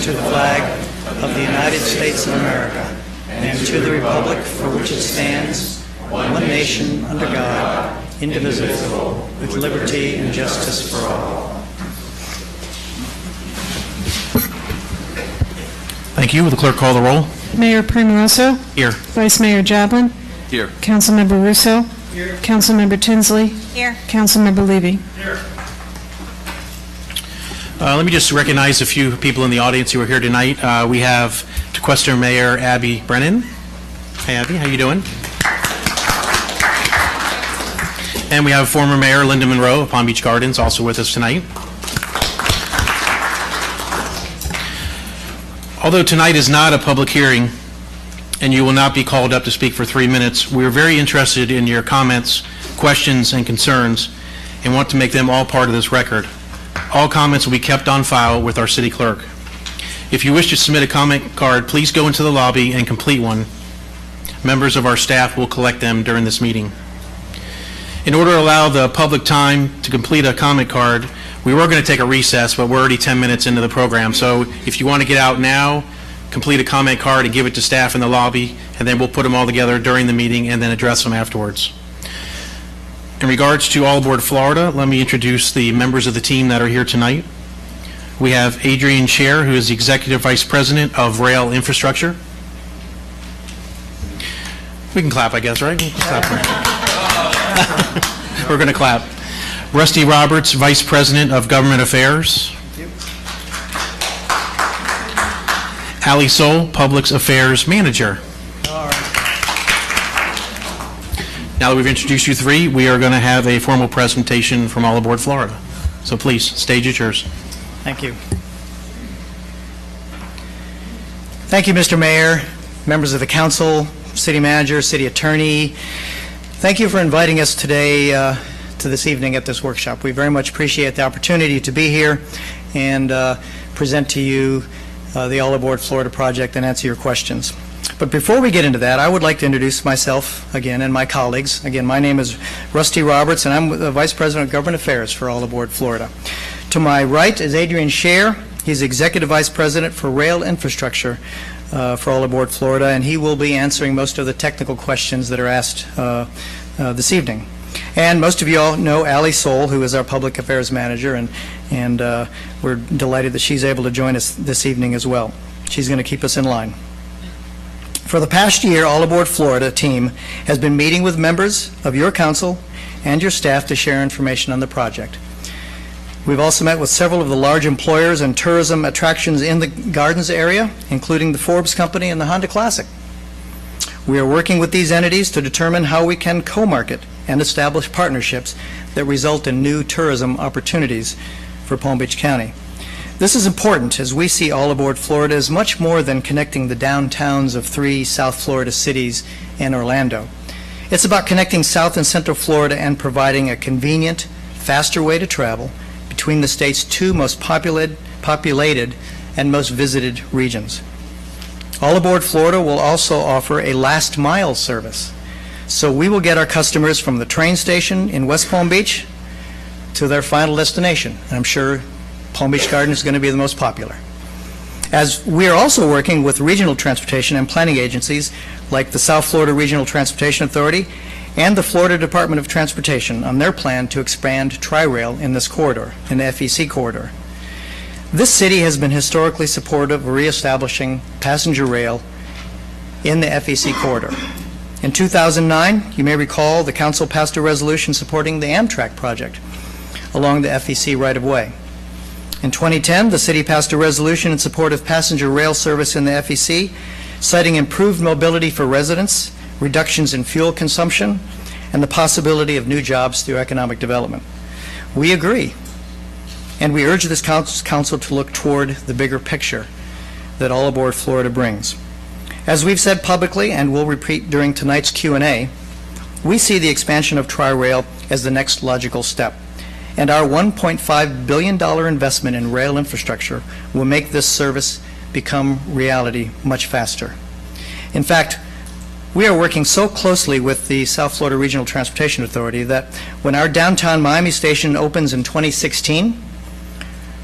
to the flag of the United States of America and to the republic for which it stands, one nation, under God, indivisible, with liberty and justice for all. Thank you. Will the clerk call the roll? Mayor Primoroso? Here. Vice Mayor Jablin? Here. Councilmember Russo? Here. Councilmember Tinsley? Here. Councilmember Levy? Here. Let me just recognize a few people in the audience who are here tonight. We have Tequester Mayor Abby Brennan. Hey, Abby, how you doing? And we have former Mayor Linda Monroe of Palm Beach Gardens also with us tonight. Although tonight is not a public hearing and you will not be called up to speak for 3 minutes, we are very interested in your comments, questions, and concerns and want to make them all part of this record. All comments will be kept on file with our city clerk. If you wish to submit a comment card, please go into the lobby and complete one. Members of our staff will collect them during this meeting. In order to allow the public time to complete a comment card, we were going to take a recess, but we're already 10 minutes into the program. So if you want to get out now, complete a comment card and give it to staff in the lobby, and then we'll put them all together during the meeting and then address them afterwards. In regards to All Aboard Florida, let me introduce the members of the team that are here tonight. We have Adrian Scher, who is the Executive Vice President of Rail Infrastructure. We can clap, I guess, right? We're going to clap. Rusty Roberts, Vice President of Government Affairs. Ali Soul, Public Affairs Manager. Now that we've introduced you three, we are going to have a formal presentation from All Aboard Florida. So please, stage is yours. Thank you. Thank you, Mr. Mayor, members of the council, city manager, city attorney. Thank you for inviting us today to this evening at this workshop. We very much appreciate the opportunity to be here and present to you the All Aboard Florida project and answer your questions. But before we get into that, I would like to introduce myself again and my colleagues. Again, my name is Rusty Roberts, and I'm the Vice President of Government Affairs for All Aboard Florida. To my right is Adrian Scher. He's Executive Vice President for Rail Infrastructure for All Aboard Florida, and he will be answering most of the technical questions that are asked this evening. And most of you all know Ali Soul, who is our Public Affairs Manager, and we're delighted that she's able to join us this evening as well. She's going to keep us in line. For the past year, All Aboard Florida team has been meeting with members of your council and your staff to share information on the project. We've also met with several of the large employers and tourism attractions in the Gardens area, including the Forbes Company and the Honda Classic. We are working with these entities to determine how we can co-market and establish partnerships that result in new tourism opportunities for Palm Beach County. This is important as we see All Aboard Florida as much more than connecting the downtowns of 3 South Florida cities and Orlando. It's about connecting South and Central Florida and providing a convenient, faster way to travel between the state's 2 most populated and most visited regions. All Aboard Florida will also offer a last mile service. So we will get our customers from the train station in West Palm Beach to their final destination. And I'm sure Palm Beach Gardens is going to be the most popular. As we are also working with regional transportation and planning agencies like the South Florida Regional Transportation Authority and the Florida Department of Transportation on their plan to expand Tri-Rail in this corridor, in the FEC corridor. This city has been historically supportive of reestablishing passenger rail in the FEC corridor. In 2009, you may recall the council passed a resolution supporting the Amtrak project along the FEC right-of-way. In 2010, the city passed a resolution in support of passenger rail service in the FEC, citing improved mobility for residents, reductions in fuel consumption, and the possibility of new jobs through economic development. We agree, and we urge this council to look toward the bigger picture that All Aboard Florida brings. As we've said publicly, and we'll repeat during tonight's Q&A, we see the expansion of Tri-Rail as the next logical step. And our $1.5 billion investment in rail infrastructure will make this service become reality much faster. In fact, we are working so closely with the South Florida Regional Transportation Authority that when our downtown Miami station opens in 2016,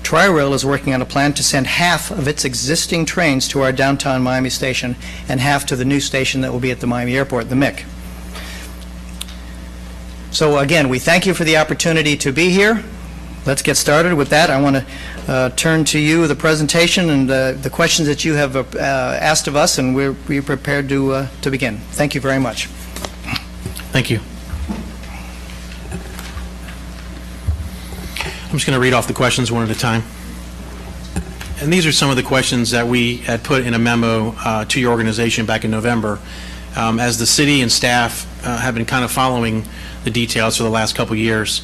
Tri-Rail is working on a plan to send half of its existing trains to our downtown Miami station and half to the new station that will be at the Miami Airport, the MIC. So again, we thank you for the opportunity to be here. Let's get started with that. I want to turn to you the presentation and the questions that you have asked of us, and we're prepared to begin. Thank you very much. Thank you. I'm just going to read off the questions one at a time. And these are some of the questions that we had put in a memo to your organization back in November. As the city and staff have been kind of following the details for the last couple years,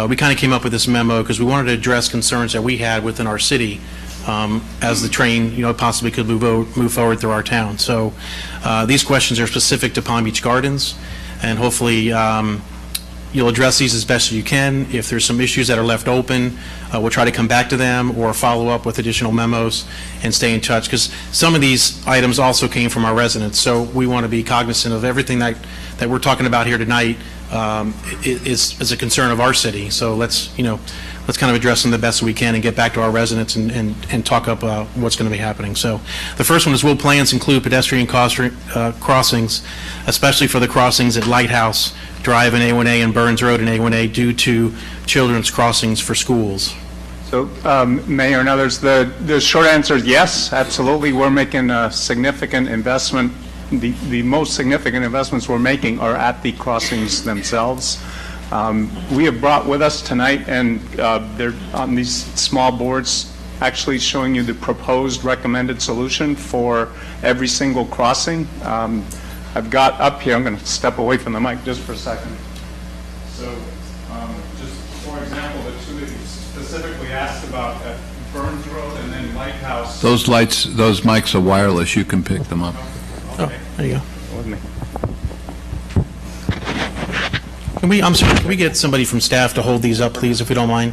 we kind of came up with this memo because we wanted to address concerns that we had within our city as the train, possibly could move forward through our town. So these questions are specific to Palm Beach Gardens, and hopefully you'll address these as best as you can. If there's some issues that are left open, we'll try to come back to them or follow up with additional memos and stay in touch, because some of these items also came from our residents. So we want to be cognizant of everything that we're talking about here tonight is a concern of our city. So let's kind of address them the best we can and get back to our residents and talk up what's going to be happening. So the first one is, will plans include pedestrian crossings, especially for the crossings at Lighthouse Drive and A1A and Burns Road and A1A due to children's crossings for schools? So, Mayor and others, the short answer is yes, absolutely. We're making a significant investment. The most significant investments we're making are at the crossings themselves. We have brought with us tonight, and they're on these small boards, actually showing you the proposed recommended solution for every single crossing. I've got up here, I'm going to step away from the mic just for a second. So just for example, the two that you specifically asked about at Burns Road and then Lighthouse. Those mics are wireless. You can pick them up. Oh, there you go. With me. I'm sorry, can we get somebody from staff to hold these up, please, if we don't mind?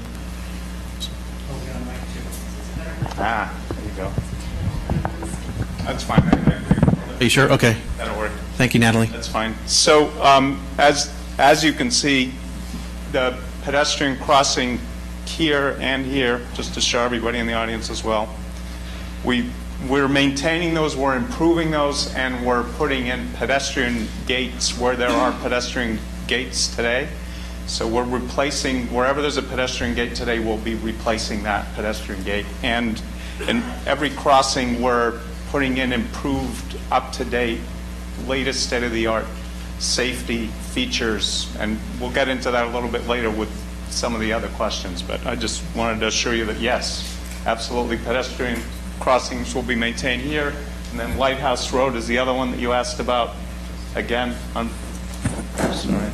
There you go. That's fine. Are you sure? Okay. That'll work. Thank you, Natalie. That's fine. So as you can see, the pedestrian crossing here and here, just to show everybody in the audience as well, we're maintaining those, we're improving those, and we're putting in pedestrian gates where there are pedestrian gates today. So we're replacing, wherever there's a pedestrian gate today, we'll be replacing that pedestrian gate. And in every crossing, we're putting in improved, up-to-date, latest state-of-the-art safety features. And we'll get into that a little bit later with some of the other questions. But I just wanted to assure you that, yes, absolutely, pedestrian crossings will be maintained here. And then Lighthouse Road is the other one that you asked about. Again, sorry.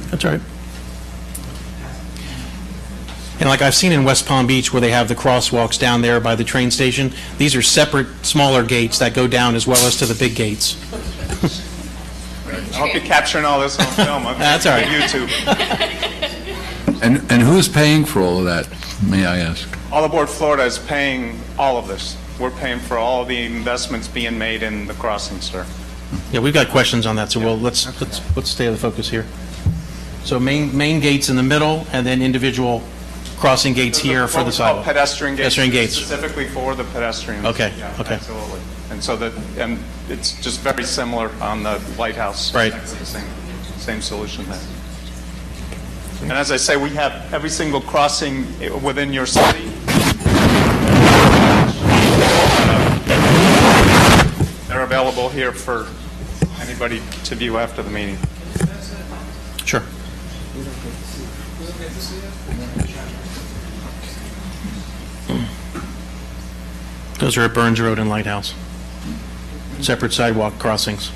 That's all right. And like I've seen in West Palm Beach where they have the crosswalks down there by the train station, these are separate, smaller gates that go down as well as to the big gates. I hope you're capturing all this on film. That's all right. YouTube. And who's paying for all of that, may I ask? All Aboard Florida is paying all of this. We're paying for all the investments being made in the crossing, sir. Yeah, we've got questions on that, so let's stay on the focus here. So main gates in the middle, and then individual crossing gates here for the sidewalk. Pedestrian gates. Pedestrian gates. Specifically for the pedestrians. Okay. Yeah, okay. Absolutely. And so and it's just very similar on the Lighthouse. Right. Same solution there. And as I say, we have every single crossing within your city. They're available here for anybody to view after the meeting. Sure. Those are at Burns Road and Lighthouse. Separate sidewalk crossings.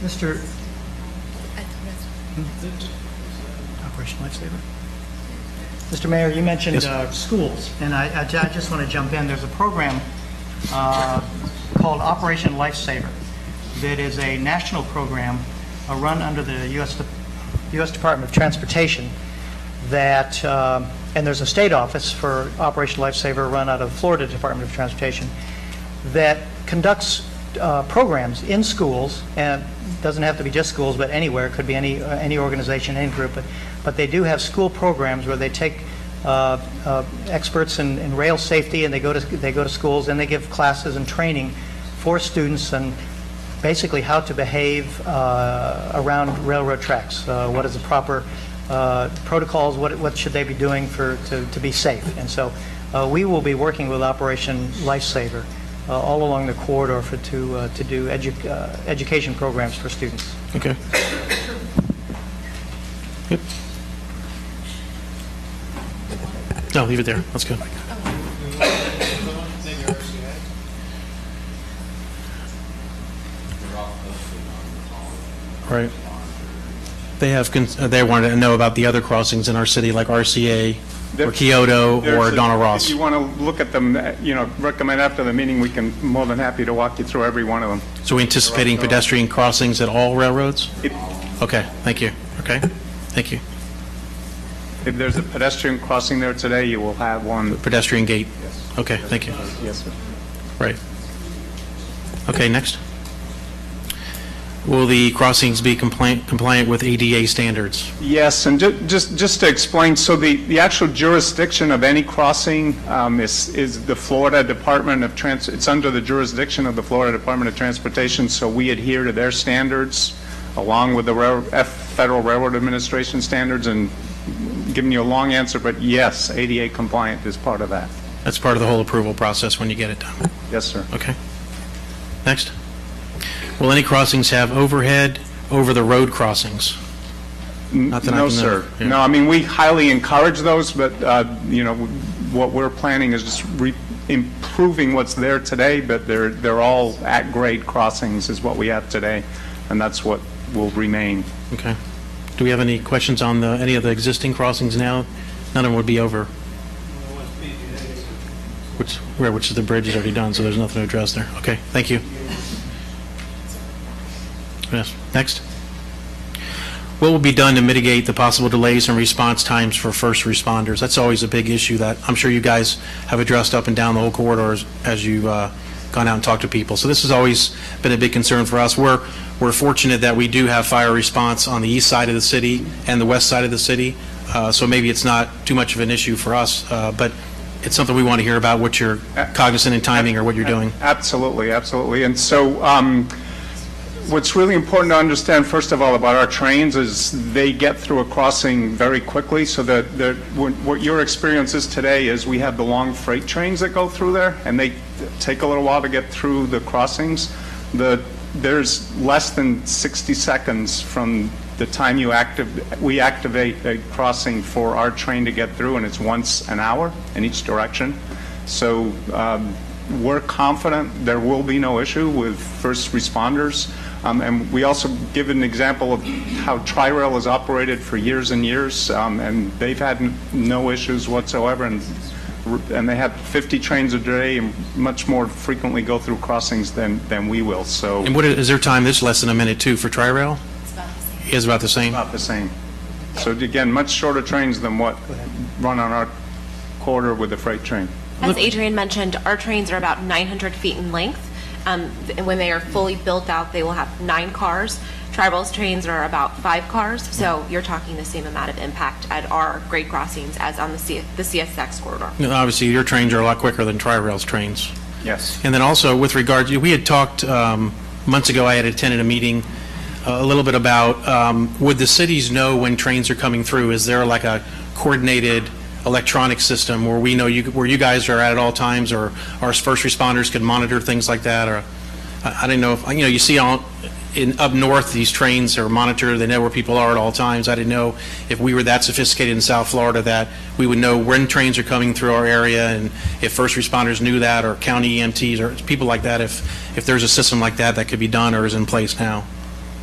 Mr. Operation Lifesaver. Mr. Mayor, you mentioned schools, and I just want to jump in. There's a program called Operation Lifesaver that is a national program run under the U.S. Department of Transportation that, and there's a state office for Operation Lifesaver run out of the Florida Department of Transportation that conducts programs in schools, and it doesn't have to be just schools, but anywhere. It could be any organization, any group, but they do have school programs where they take experts in rail safety, and they go to schools and they give classes and training for students and basically how to behave around railroad tracks. What is the proper protocols? What should they be doing to be safe? And so we will be working with Operation Lifesaver all along the corridor to do education programs for students. Okay. Yep. No, leave it there. That's good. Right. They wanted to know about the other crossings in our city, like RCA or Kyoto or Donald Ross. If you want to look at them, recommend after the meeting, we can, more than happy to walk you through every one of them. So we're anticipating pedestrian crossings at all railroads? Okay, thank you. Okay, thank you. If there's a pedestrian crossing there today, you will have one. Pedestrian gate? Yes. Okay, thank you. Yes, sir. Right. Okay, next. Will the crossings be compliant with ADA standards? Yes, and just to explain, so the actual jurisdiction of any crossing is the Florida Department of it's under the jurisdiction of the Florida Department of Transportation, so we adhere to their standards along with the Federal Railroad Administration standards, and giving you a long answer, but yes, ADA compliant is part of that. That's part of the whole approval process when you get it done? Yes, sir. Okay. Next. Will any crossings have overhead over-the-road crossings? Not that I No, can know. sir. Yeah. No, I mean, we highly encourage those, but, what we're planning is just improving what's there today, but they're all at-grade crossings is what we have today, and that's what will remain. Okay. Do we have any questions on any of the existing crossings now? None of them would be over. Which is the bridge is already done, so there's nothing to address there. Okay, thank you. Yes, next. What will be done to mitigate the possible delays in response times for first responders? That's always a big issue that I'm sure you guys have addressed up and down the whole corridors as you've gone out and talked to people. So this has always been a big concern for us. We're fortunate that we do have fire response on the east side of the city and the west side of the city, so maybe it's not too much of an issue for us, but it's something we want to hear about, what you're cognizant in timing or what you're doing. Absolutely, absolutely. And so what's really important to understand, first of all, about our trains is they get through a crossing very quickly, so that what your experience is today is we have the long freight trains that go through there, and they take a little while to get through the crossings. There's less than 60 seconds from the time we activate a crossing for our train to get through, and it's once an hour in each direction. So we're confident there will be no issue with first responders. And we also give an example of how Tri-Rail has operated for years and years, and they've had no issues whatsoever, and they have 50 trains a day and much more frequently go through crossings than we will. So. And what is their time? This less than a minute too for Tri-Rail? It's about the same. Is about the same? About the same. So again, much shorter trains than what run on our corridor with the freight train. As Adrian mentioned, our trains are about 900 feet in length. And when they are fully built out, they will have 9 cars. Tri-Rail's trains are about 5 cars, so you're talking the same amount of impact at our grade crossings as on the CSX corridor. Obviously, your trains are a lot quicker than Tri-Rail's trains. Yes. And then also, with regard to, we had talked months ago, I had attended a meeting a little bit about, would the cities know when trains are coming through? Is there like a coordinated electronic system where we know where you guys are at all times, or our first responders could monitor things like that? Or I didn't know if, you see up north, these trains are monitored, they know where people are at all times. I didn't know if we were that sophisticated in South Florida that we would know when trains are coming through our area, and if first responders knew that, or county EMTs or people like that, if there's a system like that that could be done or is in place now.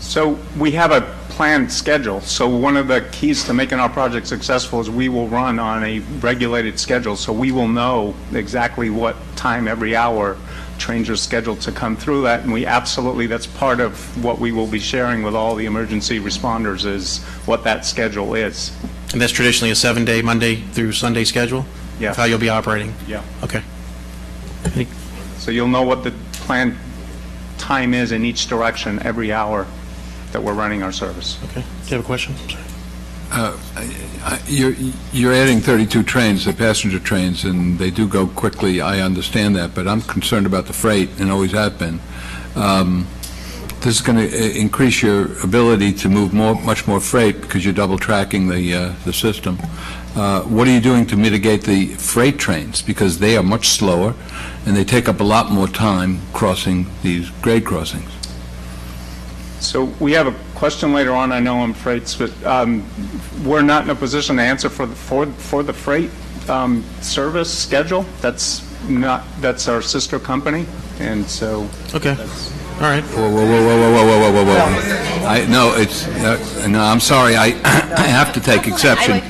So we have a planned schedule. So one of the keys to making our project successful is we will run on a regulated schedule. So we will know exactly what time every hour trains are scheduled to come through that. And we absolutely, that's part of what we will be sharing with all the emergency responders, is what that schedule is. And that's traditionally a 7-day, Monday through Sunday schedule? Yeah. How you'll be operating? Yeah. Okay. So you'll know what the planned time is in each direction every hour that we're running our service. Okay. Do you have a question? You're adding 32 trains, the passenger trains, and they do go quickly. I understand that, but I'm concerned about the freight, and always have been. This is going to increase your ability to move much more freight because you're double tracking the system. What are you doing to mitigate the freight trains? Because they are much slower, and they take up a lot more time crossing these grade crossings. So we have a question later on, I know, on freights, but we're not in a position to answer for the freight service schedule. That's our sister company, and so. Okay. All right. Whoa. No, I'm sorry. I have to take exception.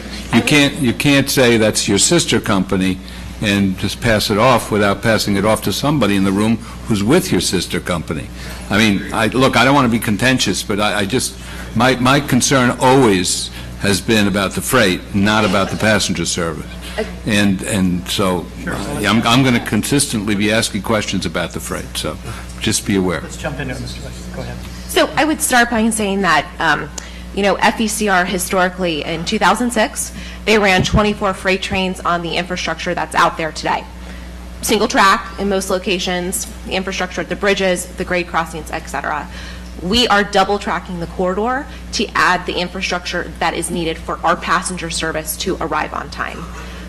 You can't say that's your sister company and just pass it off without passing it off to somebody in the room who's with your sister company. I mean, look, I don't want to be contentious, but my concern always has been about the freight, not about the passenger service. And so I'm going to consistently be asking questions about the freight, so just be aware. Let's jump into it, Mr. West. Go ahead. So I would start by saying that, FECR historically in 2006, they ran 24 freight trains on the infrastructure that's out there today. Single track in most locations, the infrastructure at the bridges, the grade crossings, et cetera. We are double tracking the corridor to add the infrastructure that is needed for our passenger service to arrive on time.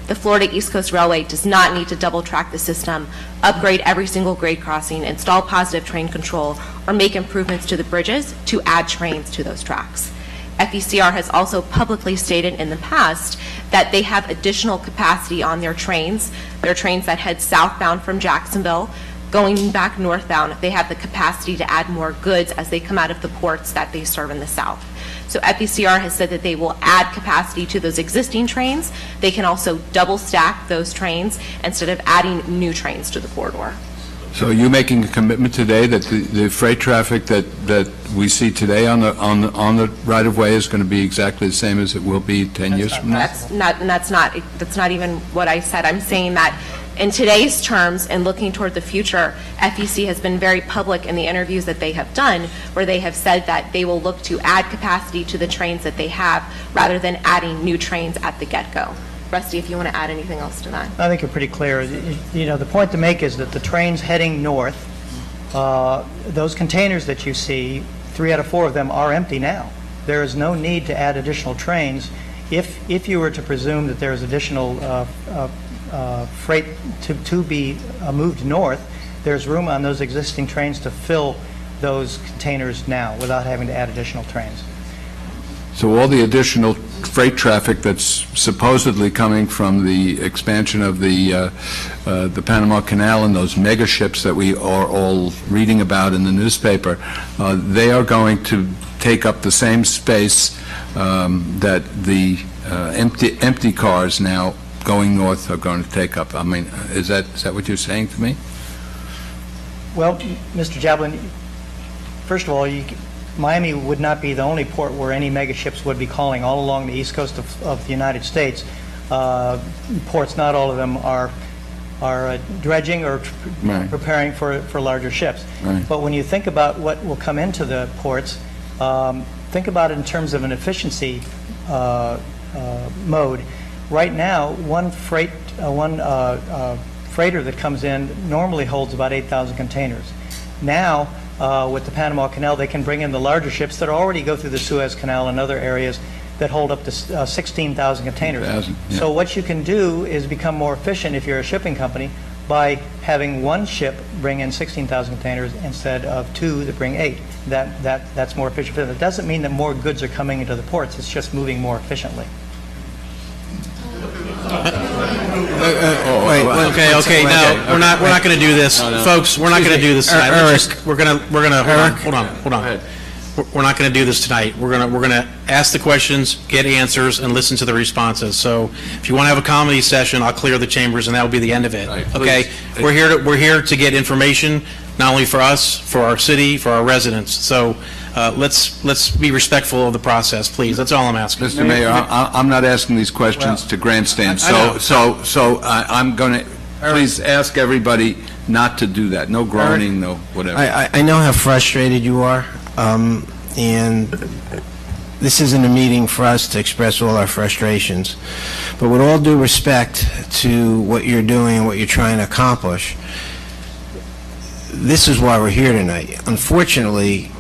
The Florida East Coast Railway does not need to double track the system, upgrade every single grade crossing, install positive train control, or make improvements to the bridges to add trains to those tracks. FECR has also publicly stated in the past that they have additional capacity on their trains that head southbound from Jacksonville. Going back northbound, they have the capacity to add more goods as they come out of the ports that they serve in the south. So FECR has said that they will add capacity to those existing trains. They can also double stack those trains instead of adding new trains to the corridor. So are you making a commitment today that the freight traffic that we see today on the right-of-way is going to be exactly the same as it will be 10 years from now? That's not even what I said. I'm saying that in today's terms and looking toward the future, FEC has been very public in the interviews that they have done where they have said that they will look to add capacity to the trains that they have rather than adding new trains at the get-go. Rusty, if you want to add anything else to that. I think you're pretty clear. The point to make is that the trains heading north, those containers that you see, 3 out of 4 of them are empty now. There is no need to add additional trains. If you were to presume that there is additional freight to be moved north, there's room on those existing trains to fill those containers now without having to add additional trains. So all the additional freight traffic that's supposedly coming from the expansion of the Panama Canal and those mega ships that we are all reading about in the newspaper, they are going to take up the same space that the empty cars now going north are going to take up. I mean, is that what you're saying to me? Well, Mr. Jablin, first of all, Miami would not be the only port where any mega ships would be calling all along the east coast of the United States. Ports, not all of them are dredging or preparing for larger ships. Right. But when you think about what will come into the ports, think about it in terms of an efficiency mode. Right now, one freighter that comes in normally holds about 8,000 containers. Now, with the Panama Canal, they can bring in the larger ships that already go through the Suez Canal and other areas that hold up to 16,000 containers. Yeah. So what you can do is become more efficient if you're a shipping company by having one ship bring in 16,000 containers instead of 2 that bring 8. That's more efficient. It doesn't mean that more goods are coming into the ports. It's just moving more efficiently. Okay. No, we're not going to do this, folks. We're not going to do this tonight. We're going to hold on. We're not going to do this tonight. We're going to ask the questions, get answers, and listen to the responses. So, if you want to have a comedy session, I'll clear the chambers, and that will be the end of it. Right, okay? please. We're here to get information, not only for us, for our city, for our residents. So. Let's be respectful of the process, please. That's all I'm asking. Mr. Mayor, I'm not asking these questions to grandstand. So I'm going to please ask everybody not to do that. No groaning, no whatever. I know how frustrated you are, and this isn't a meeting for us to express all our frustrations. But with all due respect to what you're doing and what you're trying to accomplish, this is why we're here tonight. Unfortunately,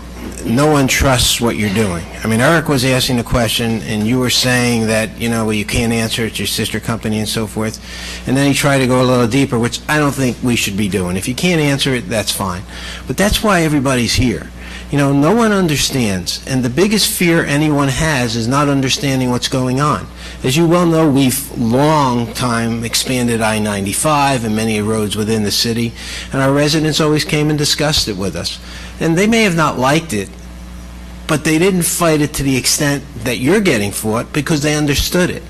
no one trusts what you're doing. I mean, Eric was asking the question, and you were saying that, you know, well, you can't answer, it's your sister company and so forth. And then he tried to go a little deeper, which I don't think we should be doing. If you can't answer it, that's fine. But that's why everybody's here. You know, no one understands, and the biggest fear anyone has is not understanding what's going on. As you well know, we've long time expanded I-95 and many roads within the city, and our residents always came and discussed it with us. And they may have not liked it, but they didn't fight it to the extent that you're getting fought because they understood it.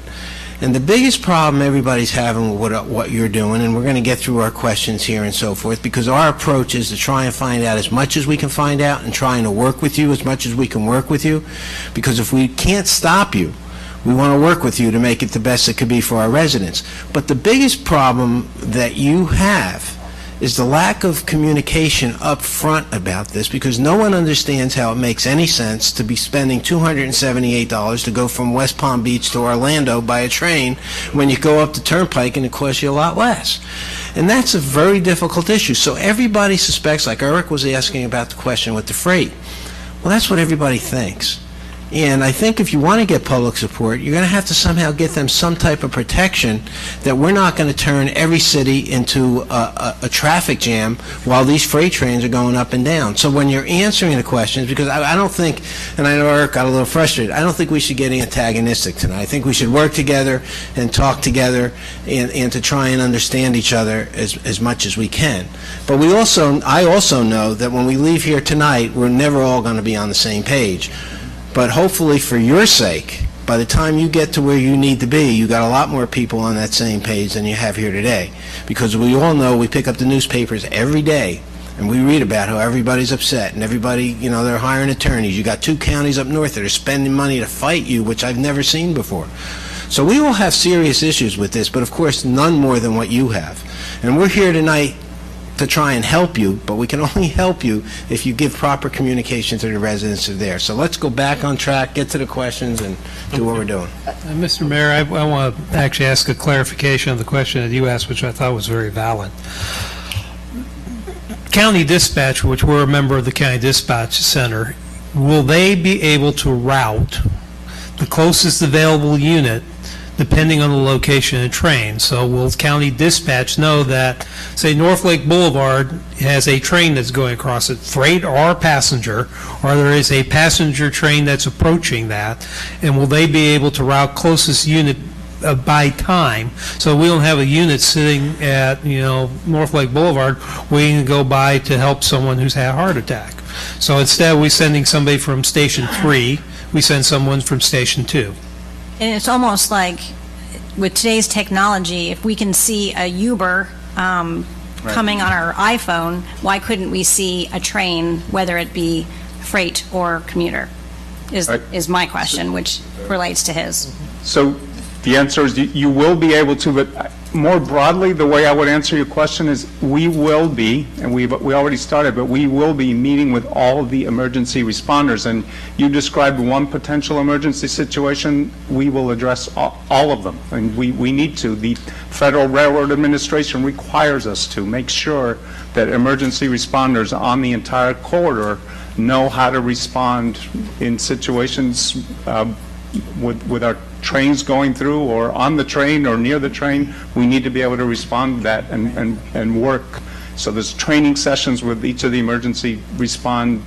And the biggest problem everybody's having with what you're doing, and we're going to get through our questions here and so forth, because our approach is to try and find out as much as we can find out and trying to work with you as much as we can work with you, because if we can't stop you, we want to work with you to make it the best it could be for our residents. But the biggest problem that you have is the lack of communication up front about this, because no one understands how it makes any sense to be spending $278 to go from West Palm Beach to Orlando by a train when you go up the turnpike and it costs you a lot less. And that's a very difficult issue. So everybody suspects, like Eric was asking about the question with the freight, well, that's what everybody thinks. And I think if you want to get public support, you're going to have to somehow get them some type of protection that we're not going to turn every city into a traffic jam while these freight trains are going up and down. So when you're answering the questions, because I don't think, and I know Eric got a little frustrated, I don't think we should get antagonistic tonight. I think we should work together and talk together and to try and understand each other as much as we can. But I also know that when we leave here tonight, we're never all going to be on the same page. But hopefully, for your sake, by the time you get to where you need to be, you got a lot more people on that same page than you have here today. Because we all know, we pick up the newspapers every day, and we read about how everybody's upset, and everybody, you know, they're hiring attorneys. You got 2 counties up north that are spending money to fight you, which I've never seen before. So we all have serious issues with this, but of course, none more than what you have. And we're here tonight to try and help you, but we can only help you if you give proper communication to the residents who are there. So let's go back on track, get to the questions, and do what we're doing. Mr. Mayor, I want to actually ask a clarification of the question that you asked, which I thought was very valid. County Dispatch, which we're a member of the County Dispatch Center, will they be able to route the closest available unit depending on the location of the train? So will County Dispatch know that, say, North Lake Boulevard has a train that's going across it, freight or passenger, or there is a passenger train that's approaching that, and will they be able to route closest unit by time, so we don't have a unit sitting at, you know, North Lake Boulevard waiting to go by to help someone who's had a heart attack? So instead, we're sending somebody from Station 3, we send someone from Station 2. And it's almost like, with today's technology, if we can see a Uber coming on our iPhone, why couldn't we see a train, whether it be freight or commuter, is my question, which relates to his. So the answer is you will be able to, but more broadly, the way I would answer your question is we will be, and we already started, but we will be meeting with all of the emergency responders. And you described one potential emergency situation. We will address all of them, and we need to. The Federal Railroad Administration requires us to make sure that emergency responders on the entire corridor know how to respond in situations with our trains going through or on the train or near the train. We need to be able to respond to that and work. So there's training sessions with each of the emergency respond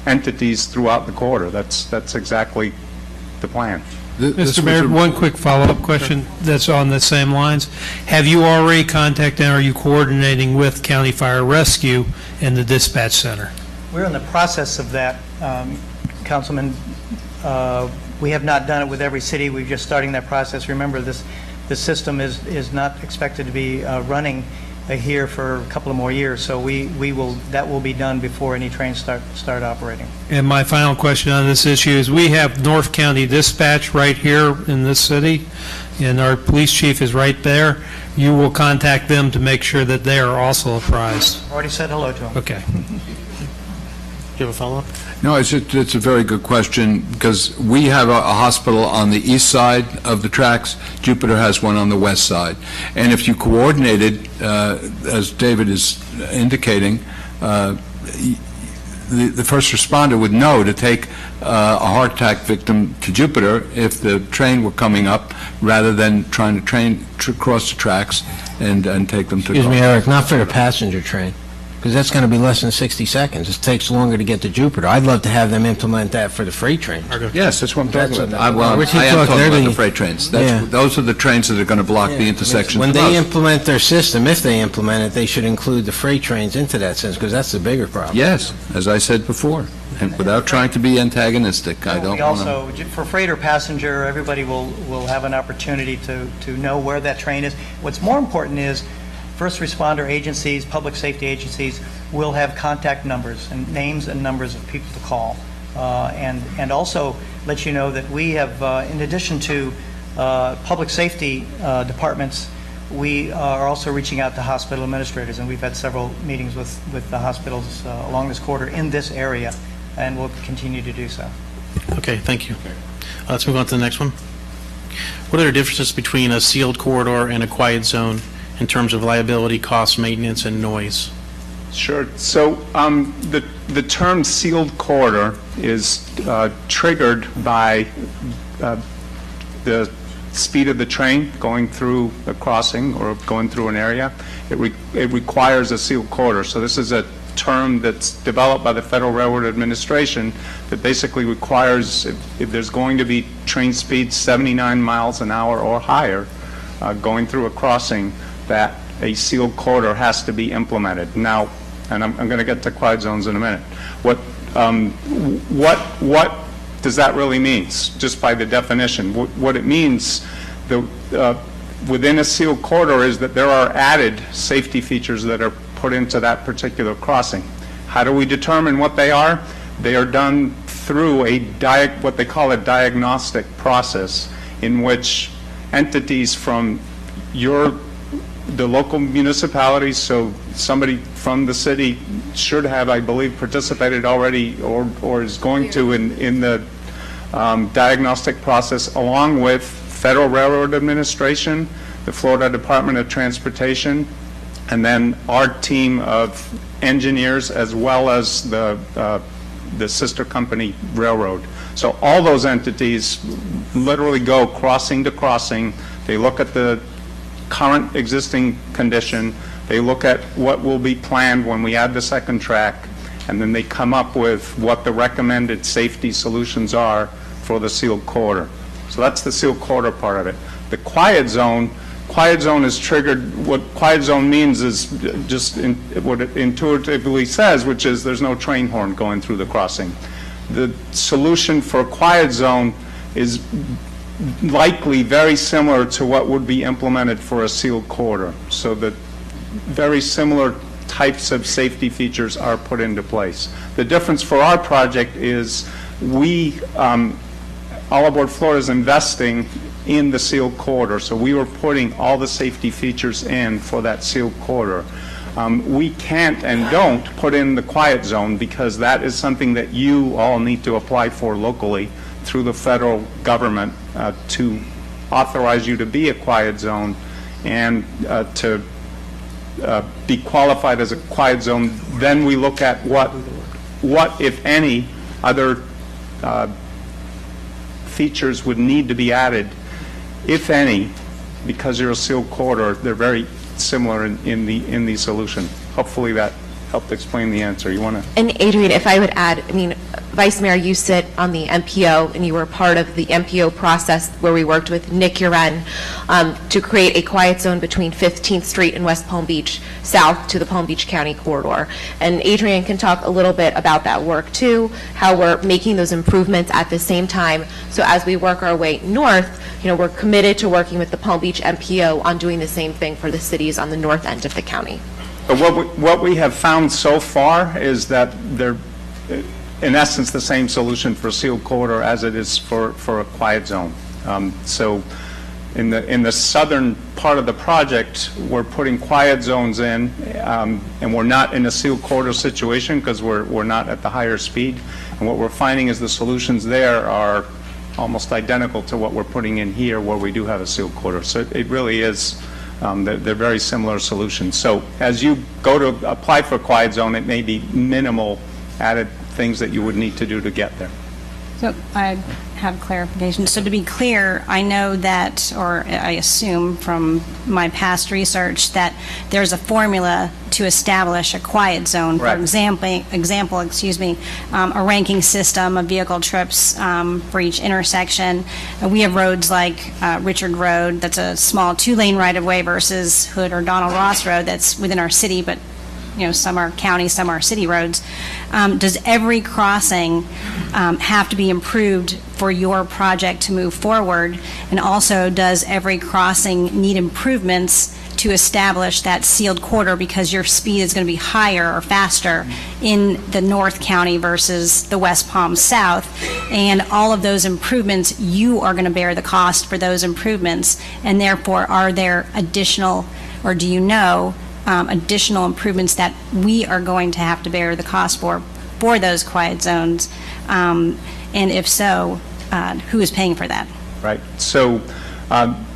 entities throughout the corridor. That's exactly the plan. Mr. Mayor, one quick follow-up question that's on the same lines. Have you already contacted and are you coordinating with County Fire Rescue and the dispatch center? We're in the process of that, Councilman. We have not done it with every city. We're just starting that process. Remember, this system is not expected to be running here for a couple of more years, so that will be done before any trains start operating. And my final question on this issue is we have North County Dispatch right here in this city, and our police chief is right there. You will contact them to make sure that they are also apprised. Already said hello to them. Okay. you have a follow-up? No, it's a very good question, because we have a hospital on the east side of the tracks. Jupiter has one on the west side. And if you coordinated, as David is indicating, the first responder would know to take a heart attack victim to Jupiter if the train were coming up, rather than trying to cross the tracks and take them to... Excuse me, Eric, not for the passenger train, because that's going to be less than 60 seconds. It takes longer to get to Jupiter. I'd love to have them implement that for the freight train. Yes, that's what I'm talking about. I am We're talking talking about early- the freight trains. Yeah. Those are the trains that are going to block the intersection When the they most. implement their system, if they implement it, they should include the freight trains into that sense, because that's the bigger problem. Yes, as I said before, and without trying to be antagonistic, I don't We want to... also, for freight or passenger, everybody will have an opportunity to know where that train is. What's more important is first responder agencies, public safety agencies will have contact numbers and names and numbers of people to call. And also let you know that we have, in addition to public safety departments, we are also reaching out to hospital administrators, and we've had several meetings with the hospitals along this corridor in this area, and we'll continue to do so. Okay, thank you. Let's move on to the next one. What are the differences between a sealed corridor and a quiet zone in terms of liability, cost, maintenance, and noise? Sure. So the term sealed corridor is triggered by the speed of the train going through a crossing or going through an area. It requires a sealed corridor. So this is a term that's developed by the Federal Railroad Administration that basically requires, if there's going to be train speed 79 miles an hour or higher going through a crossing, that a sealed corridor has to be implemented. Now, and I'm going to get to quiet zones in a minute. What does that really mean, just by the definition? What it means within a sealed corridor is that there are added safety features that are put into that particular crossing. How do we determine what they are? They are done through what they call a diagnostic process, in which entities from the local municipalities, so somebody from the city should have, I believe, participated already or is going to in the diagnostic process, along with Federal Railroad Administration, the Florida Department of Transportation, and then our team of engineers, as well as the sister company railroad. So all those entities literally go crossing to crossing. They look at the current existing condition, they look at what will be planned when we add the second track, and then they come up with what the recommended safety solutions are for the sealed corridor. So that's the sealed corridor part of it. The quiet zone is triggered. What quiet zone means is just what it intuitively says, which is there's no train horn going through the crossing. The solution for a quiet zone is likely very similar to what would be implemented for a sealed corridor. So that very similar types of safety features are put into place. The difference for our project is All Aboard Florida is investing in the sealed corridor, so we were putting all the safety features in for that sealed corridor. We can't and don't put in the quiet zone because that is something that you all need to apply for locally through the federal government to authorize you to be a quiet zone and to be qualified as a quiet zone. Then we look at what if any, other features would need to be added, if any, because you're a sealed corridor. They're very similar in the solution. Hopefully that helped explain the answer. You want to? And Adrian, if I would add, I mean, Vice Mayor, you sit on the MPO, and you were part of the MPO process where we worked with Nick Uren to create a quiet zone between 15th Street and West Palm Beach, south to the Palm Beach County corridor. And Adrian can talk a little bit about that work too, how we're making those improvements at the same time. So as we work our way north, you know, we're committed to working with the Palm Beach MPO on doing the same thing for the cities on the north end of the county. But what we have found so far is that they're, in essence, the same solution for sealed corridor as it is for a quiet zone. So In the southern part of the project, we're putting quiet zones in, and we're not in a sealed corridor situation because we're not at the higher speed. And what we're finding is the solutions there are almost identical to what we're putting in here where we do have a sealed corridor. So it really is, they're very similar solutions. So as you go to apply for a quiet zone, it may be minimal added things that you would need to do to get there. So I have clarification. So to be clear, I know that, or I assume from my past research, that there's a formula to establish a quiet zone. Correct. For example, a ranking system of vehicle trips for each intersection. We have roads like Richard Road, that's a small 2-lane right-of-way, versus Hood or Donald Ross Road, that's within our city, but some are county, some are city roads. Does every crossing have to be improved for your project to move forward? And also, does every crossing need improvements to establish that sealed corridor because your speed is going to be higher or faster in the North County versus the West Palm South? And all of those improvements, you are going to bear the cost for those improvements. And therefore, are there additional, or do you know, additional improvements that we are going to have to bear the cost for those quiet zones? And if so, who is paying for that? Right. So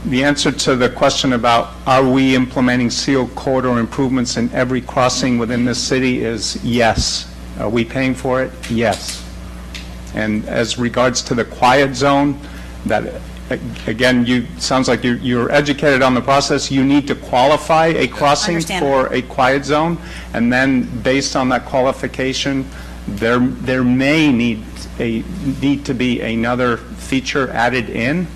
the answer to the question about are we implementing sealed corridor improvements in every crossing within this city is yes. Are we paying for it? Yes. And as regards to the quiet zone, that again, sounds like you're educated on the process. You need to qualify a crossing for a quiet zone, and then based on that qualification, there may need to be another feature added in.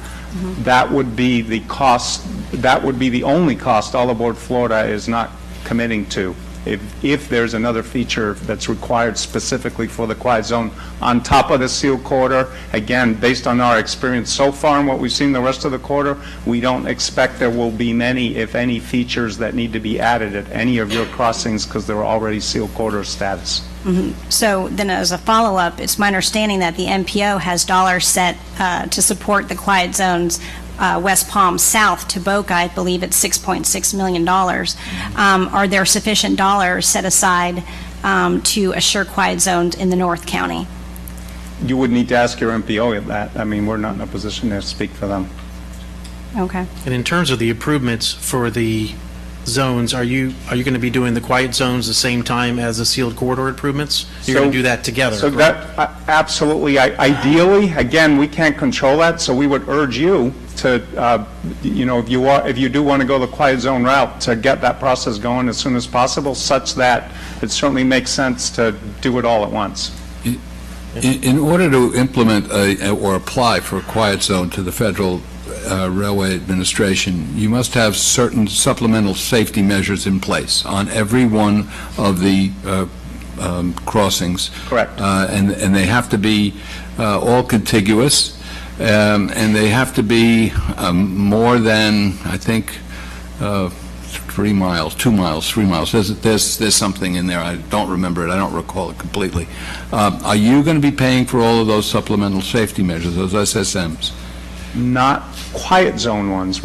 That would be the cost. That would be the only cost All Aboard Florida is not committing to. If there's another feature that's required specifically for the quiet zone on top of the sealed corridor, again, based on our experience so far and what we've seen the rest of the corridor, we don't expect there will be many, if any, features that need to be added at any of your crossings because they're already sealed corridor status. So then as a follow-up, it's my understanding that the MPO has dollars set to support the quiet zones West Palm South to Boca. I believe it's $6.6 million. Are there sufficient dollars set aside to assure quiet zones in the North County? You would need to ask your MPO that. I mean, we're not in a position to speak for them. Okay. And in terms of the improvements for the zones, are you going to be doing the quiet zones the same time as the sealed corridor improvements? You're going to do that together, So correct? that, absolutely. Ideally, again, we can't control that, so we would urge you to, if you do want to go the quiet zone route, to get that process going as soon as possible, such that it certainly makes sense to do it all at once. In order to implement or apply for a quiet zone to the Federal Railway Administration, you must have certain supplemental safety measures in place on every one of the crossings. Correct. And they have to be all contiguous, and they have to be more than, I think, 3 miles, 2 miles, 3 miles. There's something in there. I don't remember it. I don't recall it completely. Are you going to be paying for all of those supplemental safety measures, those SSMs? Not quiet zone ones.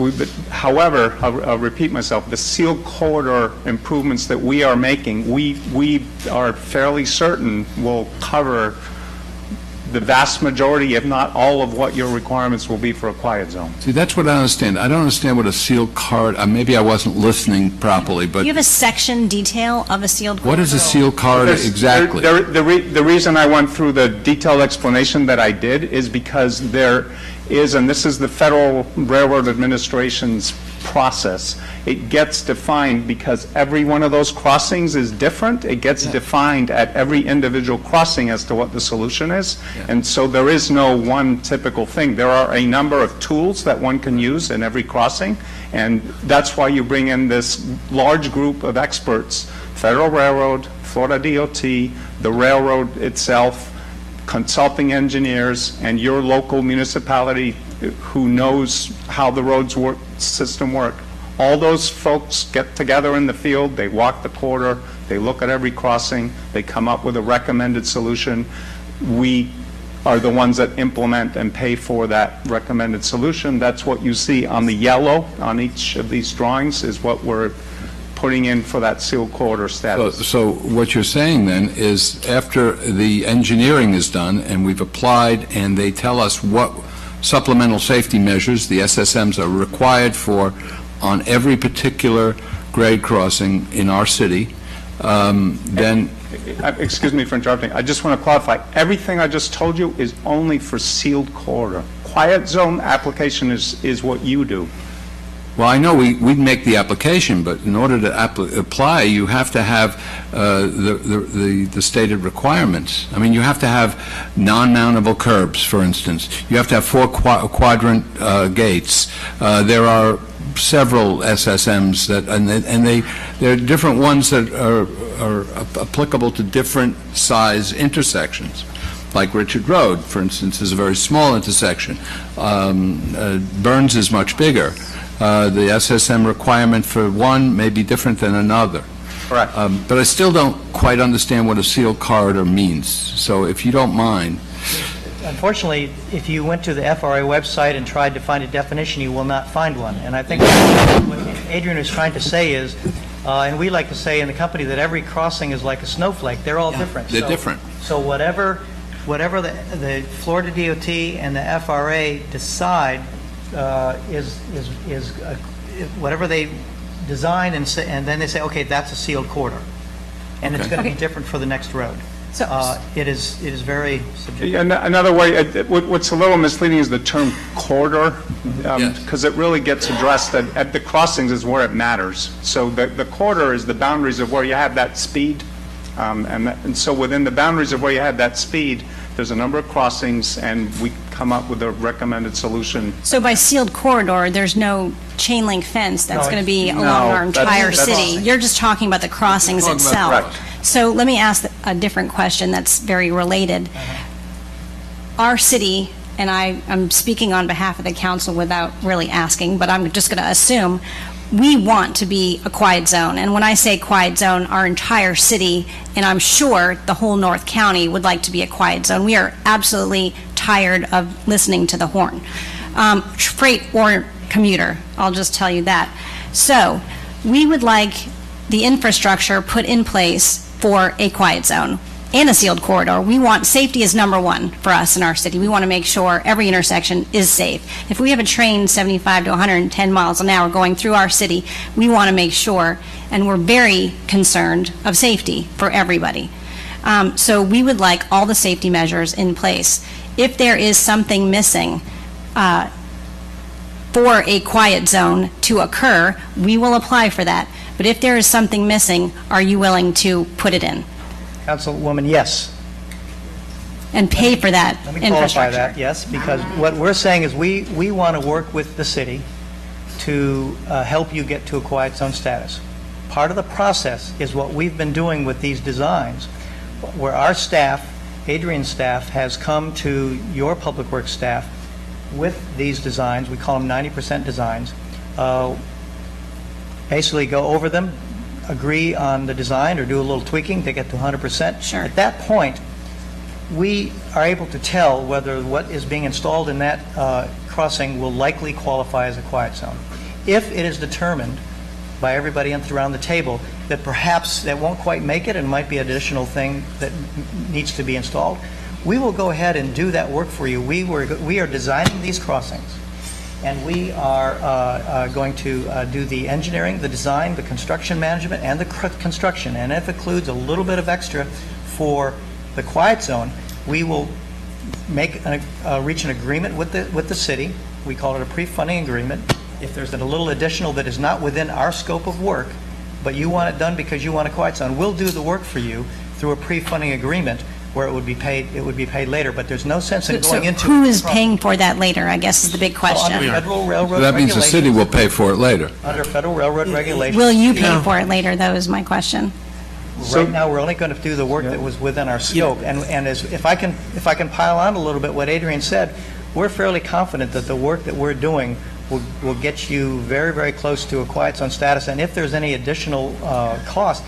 However, I'll repeat myself, the sealed corridor improvements that we are making, we are fairly certain will cover the vast majority, if not all, of what your requirements will be for a quiet zone. See, that's what I understand. I don't understand what a sealed corridor, maybe I wasn't listening properly, but Do you have a section detail of a sealed corridor? what is a sealed corridor exactly? The reason I went through the detailed explanation that I did is because there is, and this is the Federal Railroad Administration's process, it gets defined because every one of those crossings is different. It gets defined at every individual crossing as to what the solution is. And so there is no one typical thing. There are a number of tools that one can use in every crossing, and that's why you bring in this large group of experts, Federal Railroad, Florida DOT, the railroad itself, consulting engineers, and your local municipality who knows how the roads system work. All those folks get together in the field, they walk the corridor, they look at every crossing, they come up with a recommended solution. We are the ones that implement and pay for that recommended solution. That's what you see on the yellow on each of these drawings is what we're putting in for that sealed corridor status. So what you're saying then is after the engineering is done and we've applied and they tell us what supplemental safety measures the SSMs are required for on every particular grade crossing in our city, then... Excuse me for interrupting. I just want to clarify. Everything I just told you is only for sealed corridor. Quiet zone application is what you do. Well, I know we'd make the application, but in order to apply, you have to have the stated requirements. I mean, you have to have non-mountable curbs, for instance. You have to have 4 quadrant gates. There are several SSMs that, and there are different ones that are applicable to different size intersections. Like Richard Road, for instance, is a very small intersection. Burns is much bigger. The SSM requirement for one may be different than another. Correct. But I still don't quite understand what a sealed corridor means. So if you don't mind. Unfortunately, if you went to the FRA website and tried to find a definition, you will not find one. And I think what Adrian is trying to say is, and we like to say in the company that every crossing is like a snowflake. They're all different. They're different. So whatever the Florida DOT and the FRA decide is whatever they design and then they say, okay, that's a sealed corridor, and it's going to be different for the next road. So it is very subjective. Another way, what's a little misleading is the term corridor, because it really gets addressed at the crossings is where it matters. So the corridor is the boundaries of where you have that speed, and so within the boundaries of where you have that speed, there's a number of crossings, and we come up with a recommended solution. So by sealed corridor, there's no chain link fence that's going to be along our entire city. You're just talking about the crossings itself. Correct. So let me ask a different question that's very related. Our city, and I'm speaking on behalf of the council without really asking, but I'm just going to assume, we want to be a quiet zone. And when I say quiet zone, our entire city, and I'm sure the whole North County would like to be a quiet zone. We are absolutely tired of listening to the horn. Freight or commuter, I'll just tell you that. So we would like the infrastructure put in place for a quiet zone and a sealed corridor. We want, safety is number one for us in our city. We want to make sure every intersection is safe. If we have a train 75 to 110 miles an hour going through our city, we want to make sure, and we're very concerned of safety for everybody. So we would like all the safety measures in place. If there is something missing for a quiet zone to occur, we will apply for that. But if there is something missing, are you willing to put it in? Councilwoman, yes. And pay for that Let me qualify infrastructure? that, yes, because what we're saying is we want to work with the city to help you get to a quiet zone status. Part of the process is what we've been doing with these designs, where our staff, Adrian's staff, has come to your Public Works staff with these designs. We call them 90% designs. Basically go over them, agree on the design or do a little tweaking to get to 100%. Sure. At that point, we are able to tell whether what is being installed in that crossing will likely qualify as a quiet zone. If it is determined by everybody around the table that perhaps that won't quite make it and might be an additional thing that needs to be installed, we will go ahead and do that work for you. We are designing these crossings, and we are going to do the engineering, the design, the construction management, and the construction. And if it includes a little bit of extra for the quiet zone, we will make reach an agreement with the city. We call it a pre-funding agreement. If there's a little additional that is not within our scope of work, but you want it done because you want a quiet zone, we'll do the work for you through a pre-funding agreement where it would be paid later. But there's no sense in going into. So who is paying for that later, I guess, is the big question. Under federal railroad That means the city will pay for it later. Under federal railroad regulations. Will you pay for it later, though, is my question. Right now, we're only going to do the work that was within our scope. And if I can pile on a little bit what Adrian said, we're fairly confident that the work that we're doing will get you very, very close to a quiet zone status. And if there's any additional cost,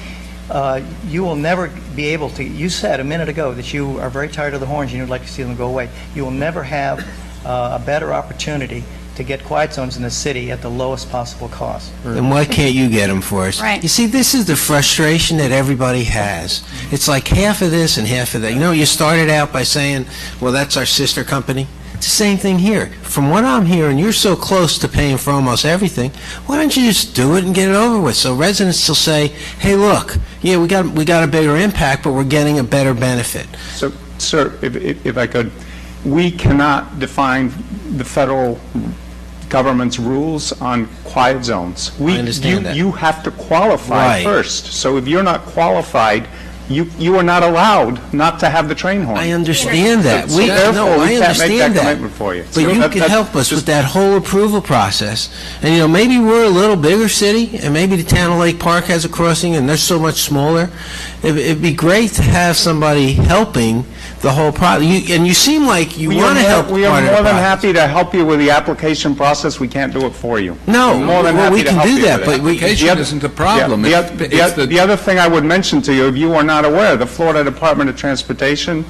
you will never be able to, you said a minute ago that you are very tired of the horns and you'd like to see them go away. You will never have a better opportunity to get quiet zones in the city at the lowest possible cost. Then why can't you get them for us? Right. You see, this is the frustration that everybody has. It's like half of this and half of that. You know, you started out by saying, well, that's our sister company. It's the same thing here. From what I'm hearing, you're so close to paying for almost everything. Why don't you just do it and get it over with? So residents will say, hey, look, yeah, we got a bigger impact, but we're getting a better benefit. So, sir, if I could, we cannot define the federal government's rules on quiet zones. I understand that. You have to qualify Right. first. So if you're not qualified, you are not allowed not to have the train horn. I understand that. So therefore, I we can't make understand that that. commitment for you. But So you that- could that's help us just- with that whole approval process. And, you know, maybe we're a little bigger city, and maybe the town of Lake Park has a crossing, and they're so much smaller. It'd be great to have somebody helping the whole process. And you seem like you want to help We are part of the more than process. happy to help you with the application process. We can't do it for you. No, We're more than well, happy we to can help do you that, with but it. we- Application The other- isn't the problem. Yeah, It's the- the other thing I would mention to you, if you are not aware, the Florida Department of Transportation,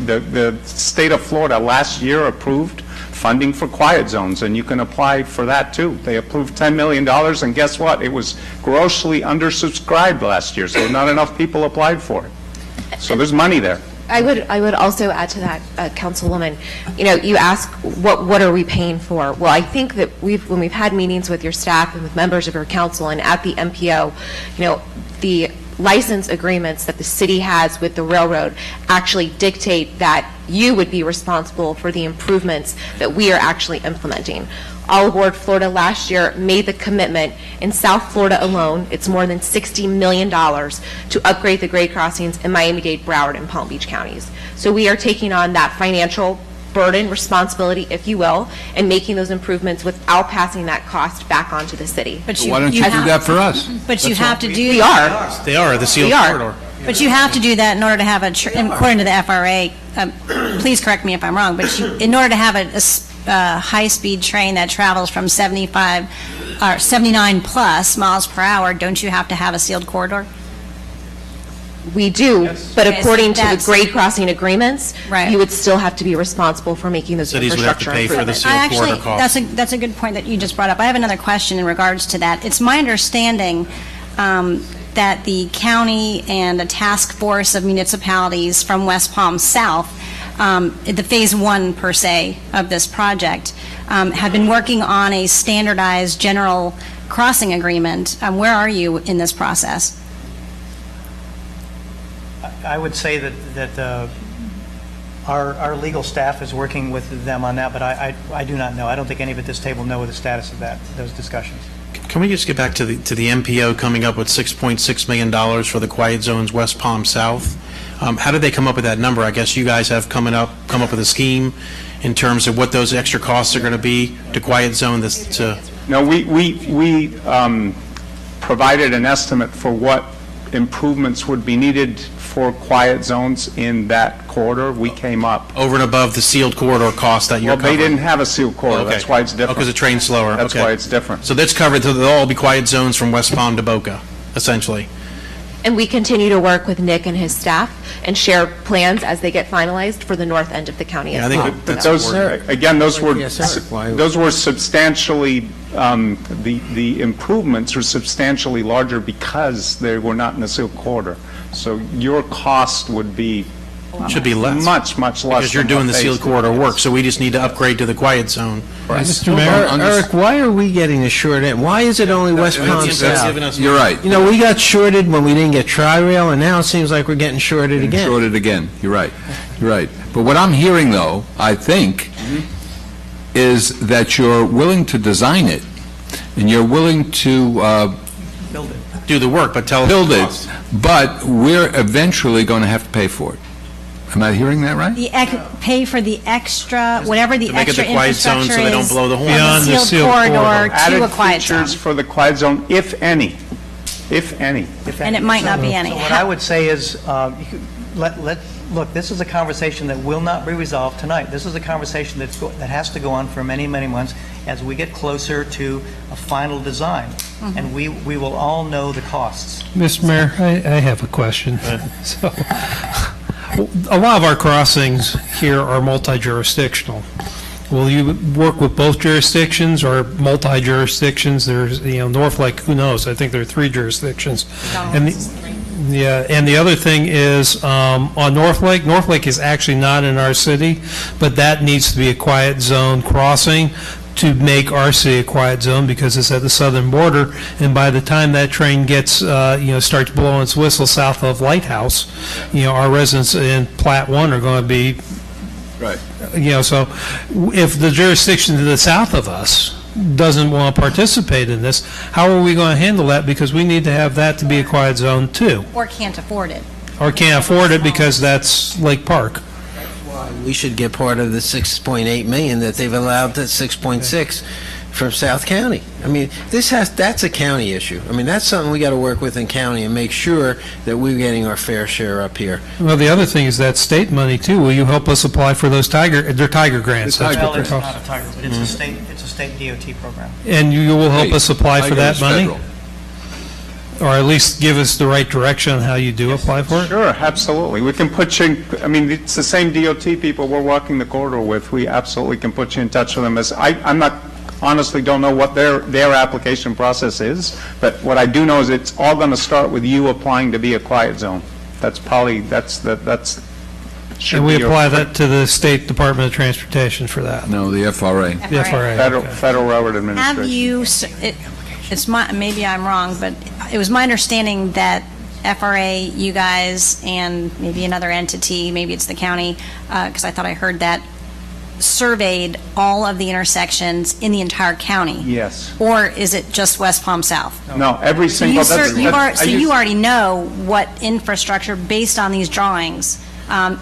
the state of Florida last year approved funding for quiet zones, and you can apply for that too. They approved $10 million, and guess what? It was grossly undersubscribed last year, so not enough people applied for it. So there's money there. I would also add to that, Councilwoman, you know, you ask, what are we paying for? Well, I think that when we've had meetings with your staff and with members of your council and at the MPO, you know, the license agreements that the city has with the railroad actually dictate that you would be responsible for the improvements that we are actually implementing. All Aboard Florida last year made the commitment in South Florida alone, it's more than $60 million to upgrade the grade crossings in Miami-Dade, Broward, and Palm Beach counties. So we are taking on that financial burden, responsibility, if you will, and making those improvements without passing that cost back onto the city. But Why don't you do that for us? But you have to do. We are. They are, the sealed We are. corridor. But you have to do that in order to have according to the FRA, please correct me if I'm wrong, but in order to have a high-speed train that travels from 75 or 79 plus miles per hour, don't you have to have a sealed corridor? We do, but Okay, so according to the that's- grade crossing agreements, Right. you would still have to be responsible for making those Cities would have to infrastructure pay for the improvements. sealed corridor costs. That's a good point that you just brought up. I have another question in regards to that. It's my understanding that the county and a task force of municipalities from West Palm South, the Phase 1 per se of this project, have been working on a standardized general crossing agreement. Where are you in this process? I would say that our legal staff is working with them on that, but I do not know. I don't think any of at this table know the status of those discussions. Can we just get back to the MPO coming up with $6.6 million for the quiet zones West Palm South? How did they come up with that number? I guess you guys have come up with a scheme in terms of what those extra costs are going to be to quiet zone this to. No, we provided an estimate for what improvements would be needed for quiet zones in that corridor. We came up. Over and above the sealed corridor cost that you're Well, covering? they didn't have a sealed corridor. Okay. That's why it's different. Because the train's slower. That's Okay. why it's different. So that's covered, so they'll all be quiet zones from West Palm to Boca, essentially. And we continue to work with Nick and his staff and share plans as they get finalized for the north end of the county Yeah, as I think well. that- So- Those were substantially, the improvements were substantially larger because they were not in the sealed corridor. So your cost would be Should be less. much less. Because you're than doing what the sealed Phase corridor three work, is. so we just need to upgrade to the quiet zone. Mr. Mayor, Eric, why are we getting a short end? Why is it only West Palm That's South? giving us- You're right. You know, we got shorted when we didn't get Tri-Rail, and now it seems like we're getting shorted again. Shorted again. You're right. You're right. But what I'm hearing, though, I think, is that you're willing to design it, and you're willing to Do the work, but tell us. build the it, cost. but we're eventually going to have to pay for it. Am I hearing that right? Pay for the extra, whatever the To make it extra the quiet zone infrastructure so they don't is blow the horn. from Beyond the the sealed sealed corridor corridor. to Added a quiet zone. features for the quiet zone, if any. if any. And it might not be any. So what I would say is, look, this is a conversation that will not be resolved tonight. This is a conversation that has to go on for many, many months as we get closer to a final design. And we will all know the costs. Mr. Mayor, I have a question. So, a lot of our crossings here are multi-jurisdictional. Will you work with both jurisdictions or multi-jurisdictions? There's, North Lake, who knows? I think there are 3 jurisdictions. And the other thing is, on North Lake is actually not in our city, but that needs to be a quiet zone crossing to make our city a quiet zone because it's at the southern border, and by the time that train gets, starts blowing its whistle south of Lighthouse, our residents in Plat 1 are going to be, Right. So if the jurisdiction to the south of us doesn't want to participate in this, how are we going to handle that? Because we need to have that to be a quiet zone too. Or can't afford it. Or can't afford it because that's Lake Park. We should get part of the 6.8 million that they've allowed, that 6.6 from South County. I mean, that's a county issue. I mean, that's something we got to work with in county and make sure that we're getting our fair share up here. Well, the other thing is that state money too. Will you help us apply for those tiger grants? The Tiger Well, it's called. not a Tiger, but it's a state DOT program. And you will help us apply for Tiger that is money? federal. Or at least give us the right direction on how you do apply for it? Sure, absolutely. We can put you, it's the same DOT people we're walking the corridor with. We absolutely can put you in touch with them. I'm not, honestly don't know what their application process is, but what I do know is it's all going to start with you applying to be a quiet zone. That's probably, should And we be apply that to the State Department of Transportation for that? No, the FRA. The FRA. Federal Railroad Administration. Have you, maybe I'm wrong, but it was my understanding that FRA, you guys, and maybe another entity, maybe it's the county, because I thought I heard that, surveyed all of the intersections in the entire county? Yes. Or is it just West Palm South? No, every So single. you already know what infrastructure, based on these drawings,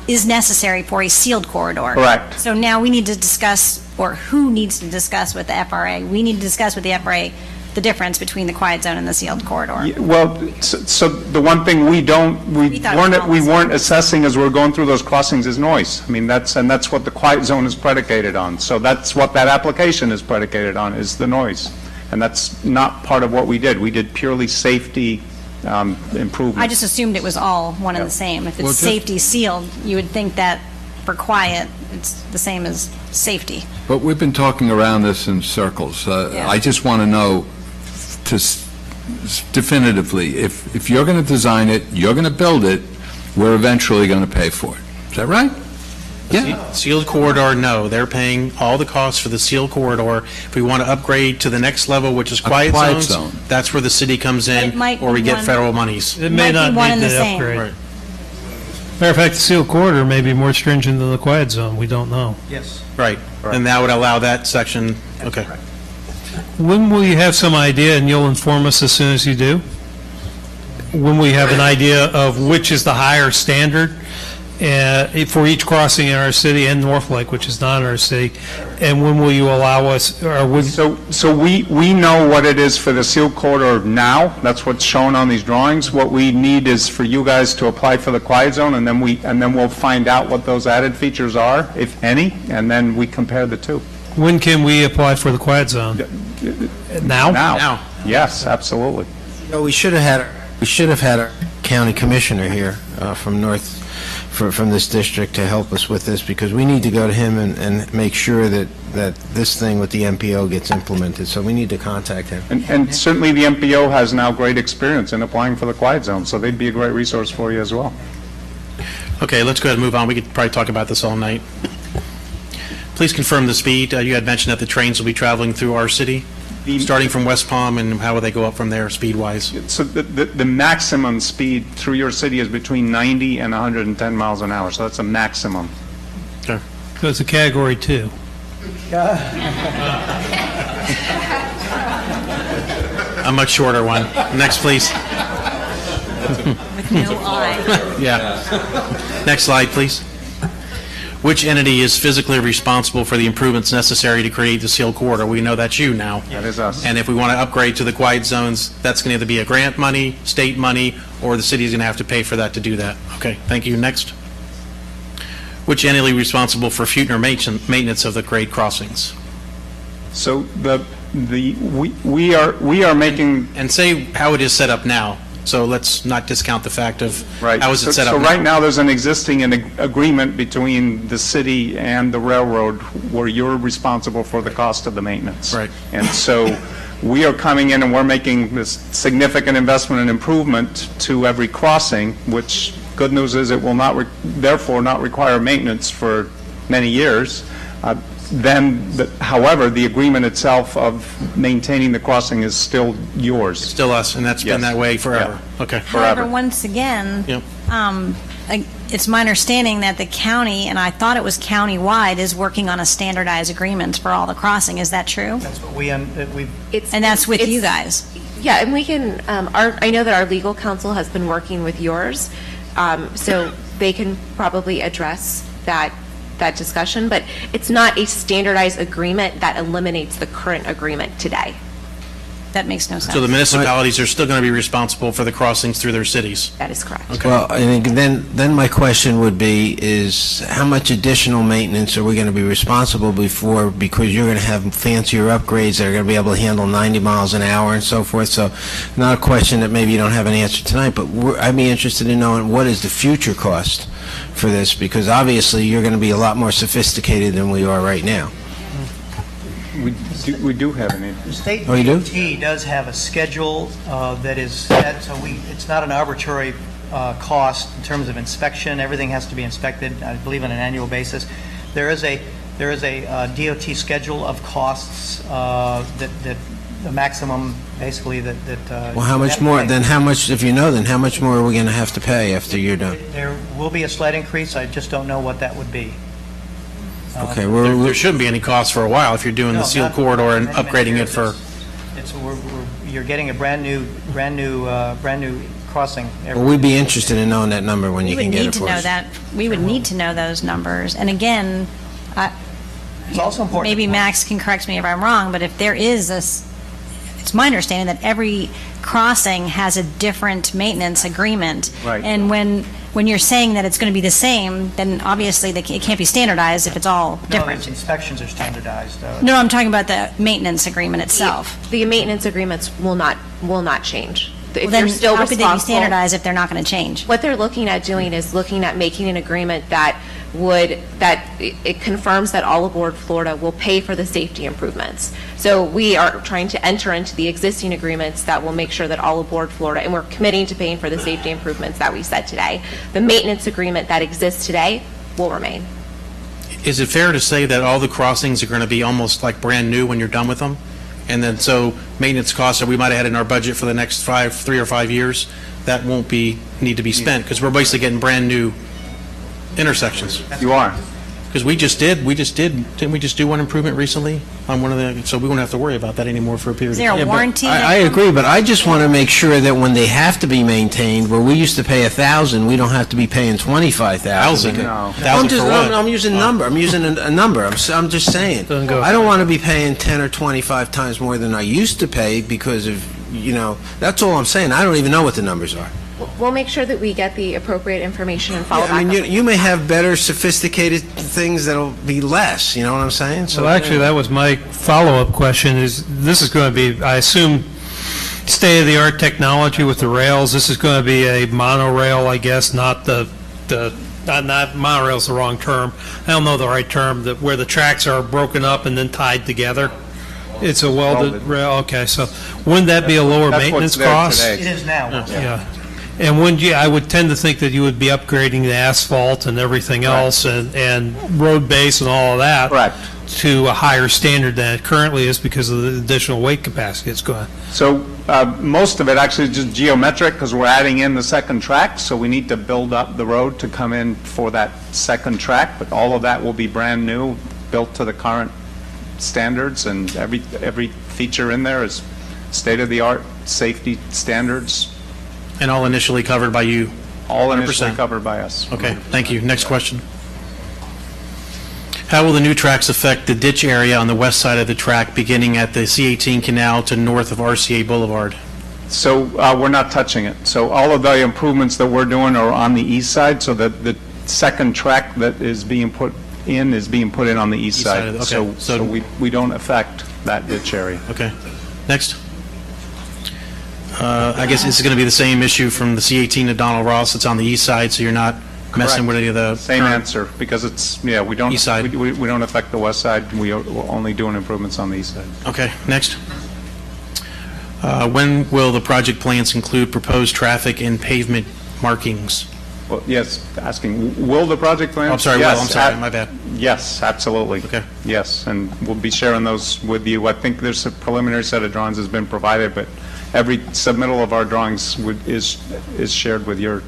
is necessary for a sealed corridor. Correct. So now we need to discuss, or who needs to discuss with the FRA? We need to discuss with the FRA the difference between the quiet zone and the sealed corridor. Well, so the one thing we weren't assessing as we're going through those crossings is noise. I mean, that's what the quiet zone is predicated on. So that's what that application is predicated on, is the noise. And that's not part of what we did. We did purely safety improvements. I just assumed it was all one and the same. If Well, it's just- safety sealed, you would think that for quiet, it's the same as safety. But we've been talking around this in circles. Yeah. I just want to know definitively, if you're going to design it, you're going to build it, we're eventually going to pay for it. Is that right? Yeah. Sealed corridor, no. They're paying all the costs for the sealed corridor. If we want to upgrade to the next level, which is quiet quiet zones, zone. that's where the city comes But it in, might or we be get one- federal monies. It Might may be not one need and the the same. upgrade. Right. Matter of fact, the sealed corridor may be more stringent than the quiet zone. We don't know. Yes. Right. And that would allow that section, okay. When will you have some idea, and you'll inform us as soon as you do? When we have an idea of which is the higher standard for each crossing in our city and North Lake, which is not in our city, and when will you allow us, or would... So we know what it is for the sealed corridor now. That's what's shown on these drawings. What we need is for you guys to apply for the quiet zone, and then we'll find out what those added features are, if any, and then we compare the two. When can we apply for the quiet zone? Now? Now. Yes, absolutely. We should have had our county commissioner here from this district to help us with this, because we need to go to him and make sure that this thing with the MPO gets implemented. So we need to contact him. And certainly the MPO has now great experience in applying for the quiet zone, so they'd be a great resource for you as well. Okay, let's go ahead and move on. We could probably talk about this all night. Please confirm the speed. You had mentioned that the trains will be traveling through our city, starting from West Palm, and how will they go up from there speed-wise? So the maximum speed through your city is between 90 and 110 miles an hour, so that's a maximum. Okay. So it's a Category 2. A much shorter one. Next, please. With no eye. Yeah. Next slide, please. which entity is physically responsible for the improvements necessary to create the sealed corridor? We know that's you now. That is us. And if we want to upgrade to the quiet zones, that's going to either be a grant money, state money, or the city's going to have to pay for that to do that. Okay, thank you. Next. Which entity is responsible for future maintenance of the grade crossings? So we are making. And say how it is set up now. So let's not discount the fact of Right. how is it set up So now. right now, there's an existing agreement between the city and the railroad where you're responsible for the cost of the maintenance. Right. And so we are coming in and we're making this significant investment and improvement to every crossing, which, good news is, it will not, therefore not require maintenance for many years. However, the agreement itself of maintaining the crossing is still yours. Still us, and that's been Yes. that way forever. Yeah. Okay. However, once again, Yep. it's my understanding that the county, and I thought it was county-wide, is working on a standardized agreement for all the crossing. Is that true? That's what we And that's with you guys? Yeah, and we can, I know that our legal counsel has been working with yours, so they can probably address that discussion, but it's not a standardized agreement that eliminates the current agreement today. That makes no sense. So the municipalities are still going to be responsible for the crossings through their cities. That is correct. Okay. Well, and then my question would be is how much additional maintenance are we going to be responsible for, because you're going to have fancier upgrades that are going to be able to handle 90 miles an hour and so forth. So not a question that maybe you don't have an answer tonight, but I'd be interested in knowing what is the future cost for this, because obviously you're going to be a lot more sophisticated than we are right now. We do have an The state Oh, you do? DOT does have a schedule that is set, so it's not an arbitrary cost in terms of inspection. Everything has to be inspected, I believe, on an annual basis. There is a DOT schedule of costs that the maximum, basically, that. Well, how much more, then how much, if you know, then how much more are we going to have to pay after you're done? There will be a slight increase, I just don't know what that would be. Okay, There shouldn't be any cost for a while if you're doing the No, sealed not- corridor and many, many upgrading it years. for, You're getting a brand new crossing. Well, we'd be interested in knowing that number when We you would can get need it to for know us. that. We would need to know those numbers. And again, It's also important. maybe Max can correct me if I'm wrong, but if there is it's my understanding that every crossing has a different maintenance agreement. Right. And when you're saying that it's going to be the same, then obviously it can't be standardized if it's all No, different. its inspections are standardized. No, I'm talking about the maintenance agreement itself. The maintenance agreements will not change. If Well, then they're still how could they be responsible- standardized if they're not going to change? What they're looking at doing is looking at making an agreement that it confirms that All Aboard Florida will pay for the safety improvements. So we are trying to enter into the existing agreements that will make sure that All Aboard Florida, and we're committing to paying for the safety improvements that we said today. The maintenance agreement that exists today will remain. is it fair to say that all the crossings are going to be almost like brand new when you're done with them? And then, so maintenance costs that we might have had in our budget for the next 3 or 5 years, that won't need to be spent, because we're basically getting brand new intersections. You are. Because didn't we just do one improvement recently on one of the, so we won't have to worry about that anymore for a period Is of there time. a warranty? I agree, but I just want to make sure that when they have to be maintained, where we used to pay $1,000, we don't have to be paying $25,000. No. I'm using a number. I'm using a number. I'm just saying. Doesn't go- I don't want to be paying 10 or 25 times more than I used to pay because of, that's all I'm saying. I don't even know what the numbers are. We'll make sure that we get the appropriate information and follow I back mean, up. you may have better sophisticated things that'll be less, you know what I'm saying? So actually, that was my follow-up question, this is going to be, I assume, state-of-the-art technology with the rails. This is going to be a monorail, I guess, not not monorail's the wrong term. I don't know the right term, where the tracks are broken up and then tied together. It's a welded rail, okay, so wouldn't that be a lower That's what's maintenance there cost? today. It is now. Yeah. And I would tend to think that you would be upgrading the asphalt and everything else and road base and all of that. Correct. To a higher standard than it currently is because of the additional weight capacity it's going. So most of it actually is just geometric because we're adding in the second track, so we need to build up the road to come in for that second track, but all of that will be brand new, built to the current standards, and every feature in there is state-of-the-art safety standards, And all initially covered by you? all initially 100%. covered by us. Okay, thank you. Next question. How will the new tracks affect the ditch area on the west side of the track, beginning at the C-18 canal to north of RCA Boulevard? So we're not touching it. So all of the improvements that we're doing are on the east side, so that the second track that is being put in on the east side side. of the- okay. So we don't affect that ditch area. Okay. Next. I guess this is going to be the same issue from the C-18 to Donald Ross. It's on the east side, so you're not messing Correct. with any of the... Same current- answer, because it's, yeah, we don't, East side. we don't affect the west side. We're only doing improvements on the east side. Okay, next. When will the project plans include proposed traffic and pavement markings? Well, yes, asking, will the project plan? Oh, I'm sorry, Yes, Will, I'm sorry, my bad. Yes, absolutely. Okay. Yes, and we'll be sharing those with you. I think there's a preliminary set of drawings has been provided, but every submittal of our drawings is shared with your,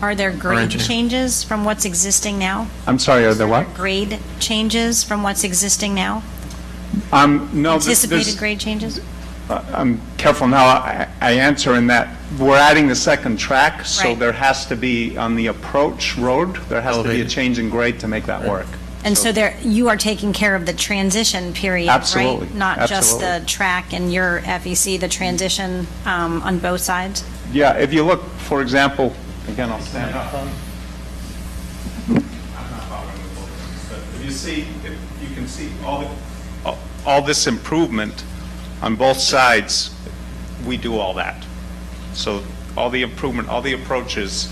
Are there grade engineer. changes from what's existing now? I'm sorry, are there what? Grade changes from what's existing now? No, Anticipated grade changes? I'm careful now. I answer in that we're adding the second track, so Right. there has to be, on the approach road, there has to be a Elevated. change in grade to make that work. And so there, you are taking care of the transition period, right? Absolutely. Not just the Absolutely. track and your FEC, the transition on both sides? Yeah, if you look, for example, again, I'll stand up. If you see, if you can see all this improvement on both sides, we do all that. So all the improvement, all the approaches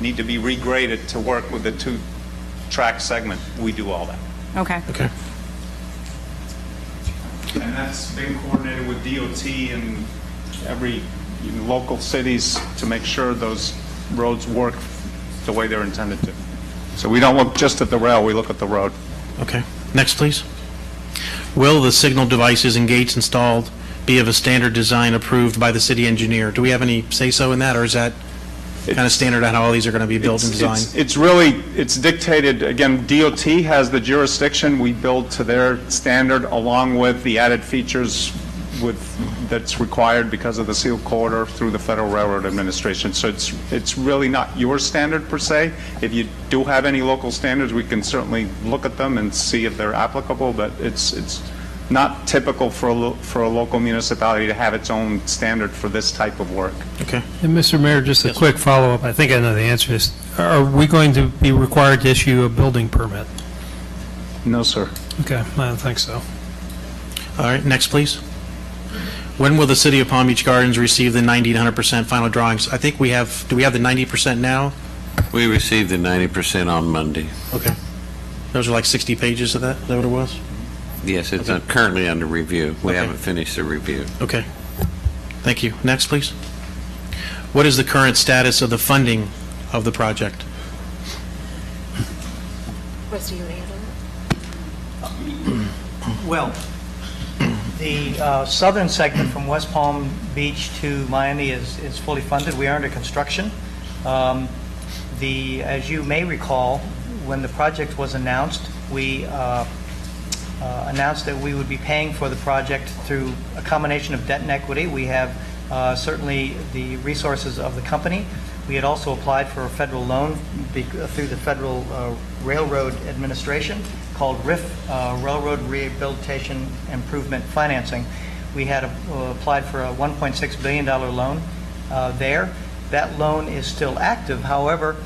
need to be regraded to work with the two-track segment. We do all that. Okay. Okay. And that's been coordinated with DOT and every local cities to make sure those roads work the way they're intended to. So we don't look just at the rail, we look at the road. Okay. Next, please. Will the signal devices and gates installed be of a standard design approved by the city engineer? Do we have any say-so in that, or is that kind of standard on how all these are going to be built and designed? It's really, it's dictated, again, DOT has the jurisdiction, we build to their standard along with the added features that's required because of the sealed corridor through the Federal Railroad Administration. So it's really not your standard per se. If you do have any local standards, we can certainly look at them and see if they're applicable, but it's not typical for a local municipality to have its own standard for this type of work. Okay. And Mr. Mayor, just a quick follow-up. I think I know the answer to this. Are we going to be required to issue a building permit? No, sir. Okay, I don't think so. All right, next, please. When will the city of Palm Beach Gardens receive the 90 to 100% final drawings? I think we have, do we have the 90% now? We received the 90% on Monday. Okay. Those are like 60 pages of that? Is that what it was? Yes, it's currently under review. We Okay. haven't finished the review. Okay. Thank you. Next, please. What is the current status of the funding of the project? Wes, do you want to handle it? Well, the southern segment from West Palm Beach to Miami is fully funded. We are under construction. As you may recall, when the project was announced, we announced that we would be paying for the project through a combination of debt and equity. We have certainly the resources of the company. We had also applied for a federal loan through the Federal Railroad Administration called RIF, Railroad Rehabilitation Improvement Financing. We had applied for a $1.6 billion loan there. That loan is still active. However,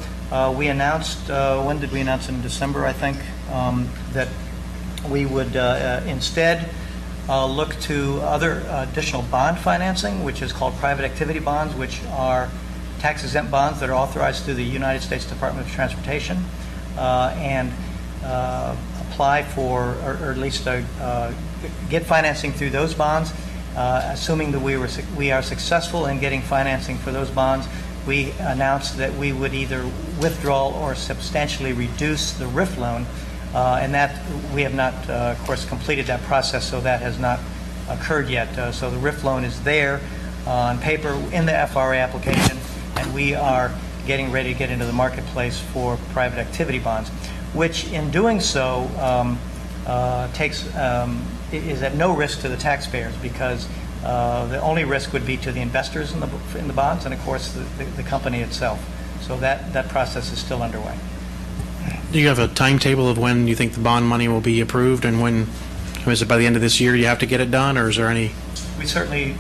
we announced, when did we announce? In December, I think, that we would instead look to other additional bond financing, which is called private activity bonds, which are tax-exempt bonds that are authorized through the United States Department of Transportation, and apply for, or at least get financing through those bonds. Assuming that we are successful in getting financing for those bonds, we announced that we would either withdraw or substantially reduce the RIF loan, and that we have not, of course, completed that process, so that has not occurred yet. So the RIF loan is there on paper in the FRA application, and we are getting ready to get into the marketplace for private activity bonds, which in doing so is at no risk to the taxpayers, because the only risk would be to the investors in the bonds and, of course, the company itself. So that process is still underway. Do you have a timetable of when you think the bond money will be approved, and when, is it by the end of this year you have to get it done, or is there any? We certainly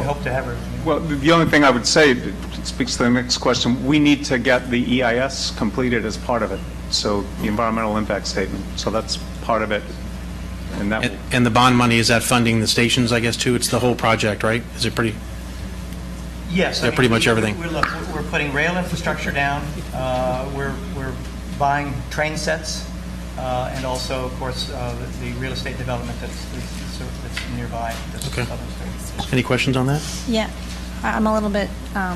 hope to have it. Well, the only thing I would say, it speaks to the next question, we need to get the EIS completed as part of it, so the environmental impact statement. So that's part of it. And that will, And the bond money, is that funding the stations, I guess, too? It's the whole project, right? Is it pretty? Yes. Yeah, pretty much everything. We're putting rail infrastructure down. We're buying train sets, and also, of course, the real estate development that's nearby. Okay. Any questions on that? Yeah, I'm a little bit,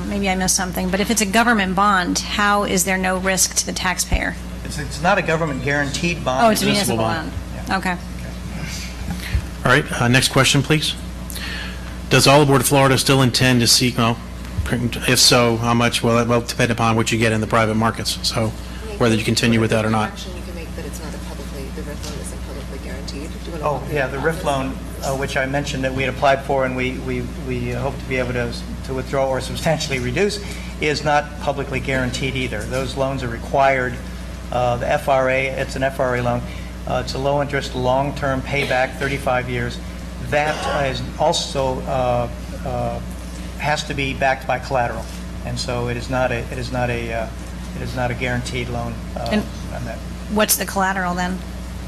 maybe I missed something, but if it's a government bond, how is there no risk to the taxpayer? It's not a government guaranteed bond. Oh, it's a municipal bond. Yeah. Okay. All right, next question, please. Does All Aboard Florida still intend to seek, well, if so, how much will it depend upon what you get in the private markets? So whether you continue with that or not. You can make that it's not the RIF loan isn't publicly guaranteed. Oh, yeah, the RIF loan, which I mentioned that we had applied for and we hope to be able to withdraw or substantially reduce, is not publicly guaranteed either. Those loans are required. The FRA, it's an FRA loan. It's a low-interest, long-term payback, 35 years. That is also has to be backed by collateral, and so it is not a guaranteed loan. And on that. what's the collateral then?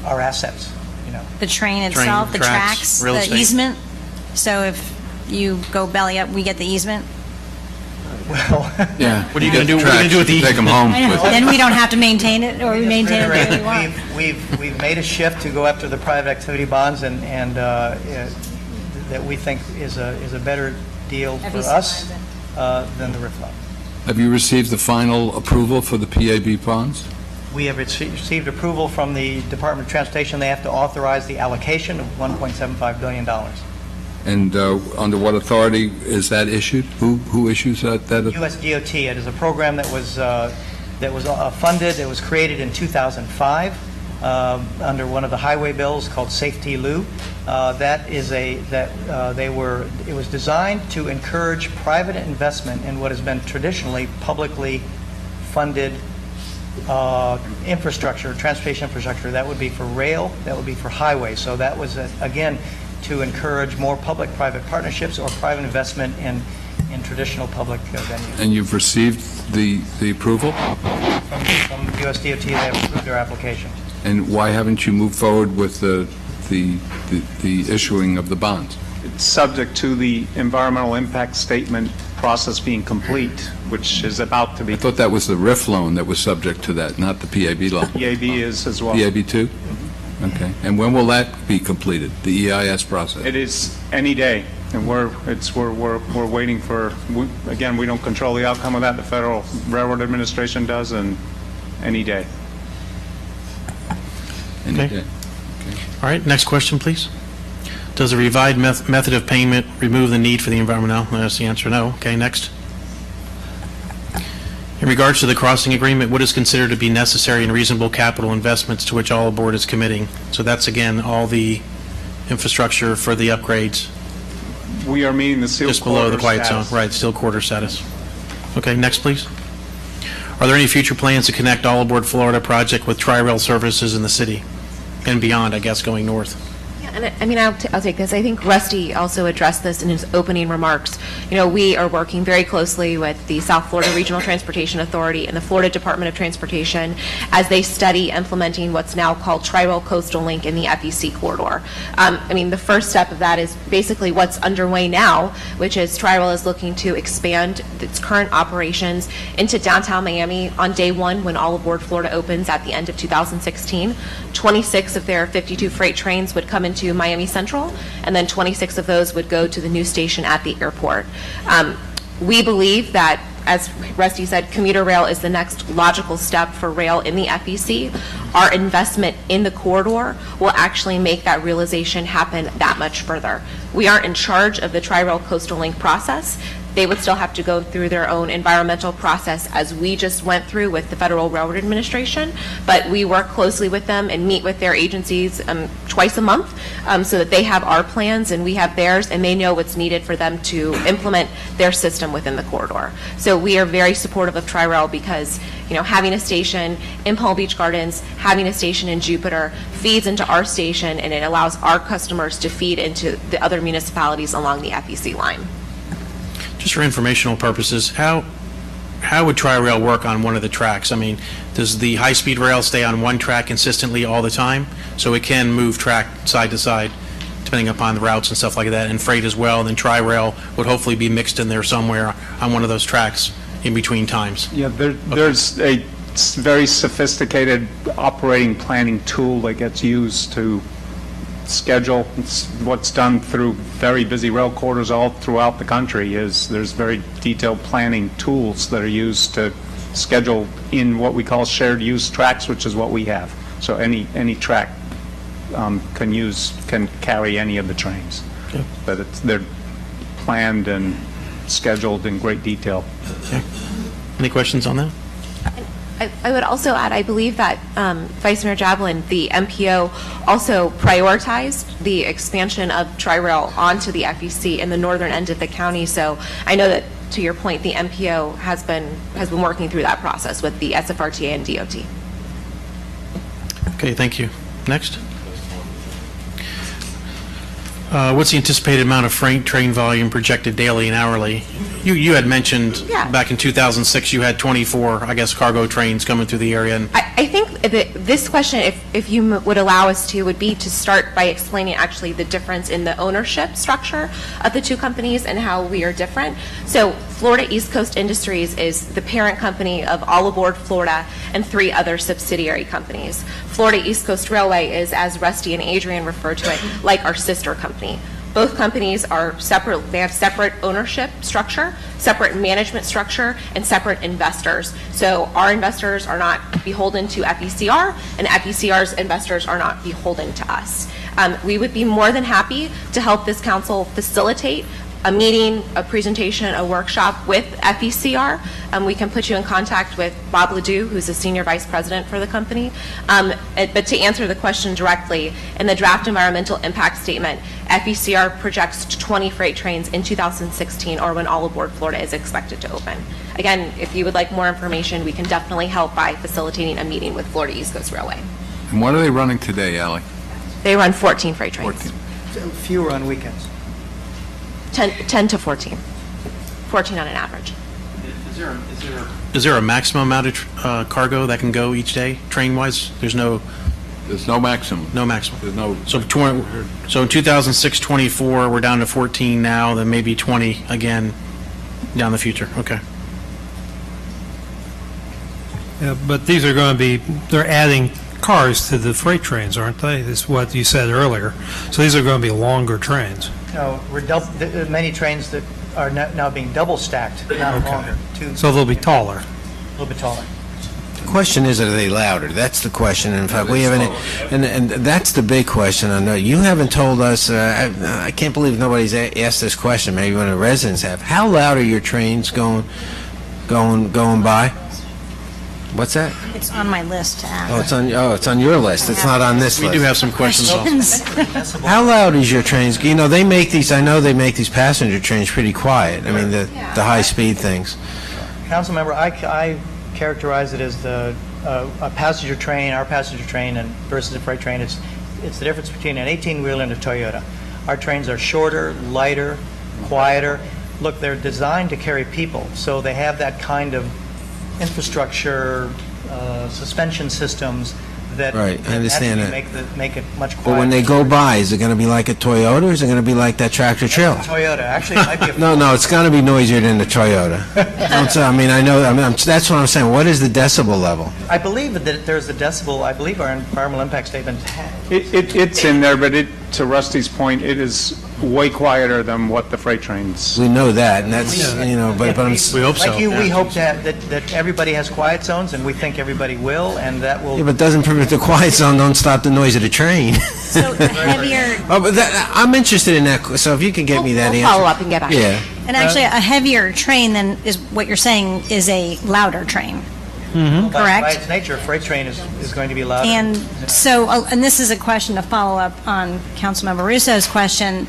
Our assets, you know. The train itself, the tracks, real the estate. easement? So if you go belly up, we get the easement? Well, Yeah. What are you going to do? What are you going to do with the? Take them home. I know. with- Then we don't have to maintain it, or we maintain it the way we want. We've made a shift to go after the private activity bonds, and that we think is a better deal for FEC us bonds. than the RIF loan. Have you received the final approval for the PAB bonds? We have received approval from the Department of Transportation. They have to authorize the allocation of $1.75 billion. And under what authority is that issued? Who issues that? US DOT. It is a program that was funded. It was created in 2005 under one of the highway bills called Safety Lou. It was designed to encourage private investment in what has been traditionally publicly funded infrastructure, transportation infrastructure. That would be for rail. That would be for highway. So that was again to encourage more public-private partnerships or private investment in traditional public venues. And you've received the approval? From US DOT, they have approved their application. And why haven't you moved forward with the issuing of the bonds? it's subject to the environmental impact statement process being complete, which is about to be. I thought that was the RIF loan that was subject to that, not the PAB loan. PAB is as well. PAB too? Okay. And when will that be completed, the EIS process? It is any day, and we're waiting for, again, we don't control the outcome of that, the Federal Railroad Administration does, and any day. Any Okay. day. All right, next question, please. Does the revised method of payment remove the need for the environmental? That's the answer, no. Okay, next. In regards to the crossing agreement, what is considered to be necessary and reasonable capital investments to which all aboard is committing? So that's, again, all the infrastructure for the upgrades. We are meeting the sealed Just below the quarter quiet zone, status. right, still quarter status. Okay, next, please. Are there any future plans to connect All Aboard Florida project with Tri-Rail services in the city and beyond, I guess, going north? And I mean, I'll take this. I think Rusty also addressed this in his opening remarks. You know, we are working very closely with the South Florida Regional Transportation Authority and the Florida Department of Transportation as they study implementing what's now called Tri-Rail Coastal Link in the FEC corridor. I mean, the first step of that is basically what's underway now, which is Tri-Rail is looking to expand its current operations into downtown Miami on day one when All Aboard Florida opens at the end of 2016. 26 of their 52 freight trains would come into Miami Central, and then 26 of those would go to the new station at the airport. We believe that, as Rusty said, commuter rail is the next logical step for rail in the FEC. Our investment in the corridor will actually make that realization happen that much further. We aren't in charge of the Tri-Rail Coastal Link process. they would still have to go through their own environmental process as we just went through with the Federal Railroad Administration, but we work closely with them and meet with their agencies twice a month so that they have our plans and we have theirs, and they know what's needed for them to implement their system within the corridor. So we are very supportive of Tri-Rail because, you know, having a station in Palm Beach Gardens, having a station in Jupiter feeds into our station, and it allows our customers to feed into the other municipalities along the FEC line. Just for informational purposes, how would Tri-Rail work on one of the tracks? I mean, does the high-speed rail stay on one track consistently all the time? So it can move track side to side, depending upon the routes and stuff like that, and freight as well, and then Tri-Rail would hopefully be mixed in there somewhere on one of those tracks in between times. Yeah, there's a very sophisticated operating planning tool that gets used to schedule. It's what's done through very busy rail corridors all throughout the country. There's very detailed planning tools that are used to schedule in what we call shared use tracks, which is what we have. So any track can carry any of the trains. Okay. But they're planned and scheduled in great detail. Okay. Any questions on that? I would also add, I believe that Vice Mayor Jablin, the MPO, also prioritized the expansion of Tri-Rail onto the FEC in the northern end of the county. So I know that, to your point, the MPO has been working through that process with the SFRTA and DOT. Okay, thank you. Next. What's the anticipated amount of freight train volume projected daily and hourly? You had mentioned back in 2006 you had 24, I guess, cargo trains coming through the area. And I think that this question, if you would allow us to, would be to start by explaining actually the difference in the ownership structure of the two companies and how we are different. So Florida East Coast Industries is the parent company of All Aboard Florida and 3 other subsidiary companies. Florida East Coast Railway is, as Rusty and Adrian refer to it, like our sister company. Both companies are separate. They have separate ownership structure, separate management structure, and separate investors. So our investors are not beholden to FECR, and FECR's investors are not beholden to us. We would be more than happy to help this council facilitate a meeting, a presentation, a workshop with FECR. We can put you in contact with Bob Ledoux, who's the Senior Vice President for the company. But to answer the question directly, in the draft environmental impact statement, FECR projects 20 freight trains in 2016, or when All Aboard Florida is expected to open. Again, if you would like more information, we can definitely help by facilitating a meeting with Florida East Coast Railway. And what are they running today, Allie? They run 14 freight trains. 14. Fewer on weekends. 10 to 14. 14 on an average. is there a maximum amount of cargo that can go each day, train-wise? There's no maximum. No maximum. There's no. So in 2006, 24, we're down to 14 now, then maybe 20 again down the future. Okay. Yeah, but these are going to be, they're adding cars to the freight trains, aren't they? That's what you said earlier. So these are going to be longer trains. No, many trains that are now being double stacked, not longer. So they'll be taller. A little bit taller. The question is, are they louder? That's the question. In fact, we haven't, and that's the big question. I know you haven't told us. I can't believe nobody's asked this question. Maybe one of the residents have. How loud are your trains going by? What's that? It's on my list to ask. It's on your list. It's not on this list. We do have some questions also. How loud is your trains? You know, they make these. I know they make these passenger trains pretty quiet. I mean, the high speed things. Councilmember, I characterize it as a passenger train, our passenger train, and versus a freight train. It's the difference between an 18-wheeler and a Toyota. Our trains are shorter, lighter, quieter. Look, they're designed to carry people, so they have that kind of infrastructure, suspension systems that Right, I understand that. make it much quieter. But when they go by, is it going to be like a Toyota, or is it going to be like that tractor trailer? Toyota, actually, it might be a No, it's going to be noisier than the Toyota. That's what I'm saying. What is the decibel level? I believe that there's a decibel. I believe our environmental impact statement It's in there, but to Rusty's point, it is way quieter than what the freight trains. We know that, and that's, but I'm... We hope so. Like you, we hope that everybody has quiet zones, and we think everybody will, and that will... Yeah, but doesn't permit the quiet zone, don't stop the noise of the train. So heavier. I'm interested in that, so if you can get me that We'll answer. follow up and get back. Yeah. And actually, a heavier train than is what you're saying is a louder train. By Correct? its nature, a freight train is going to be louder. And so, and this is a question to follow up on Councilmember Russo's question.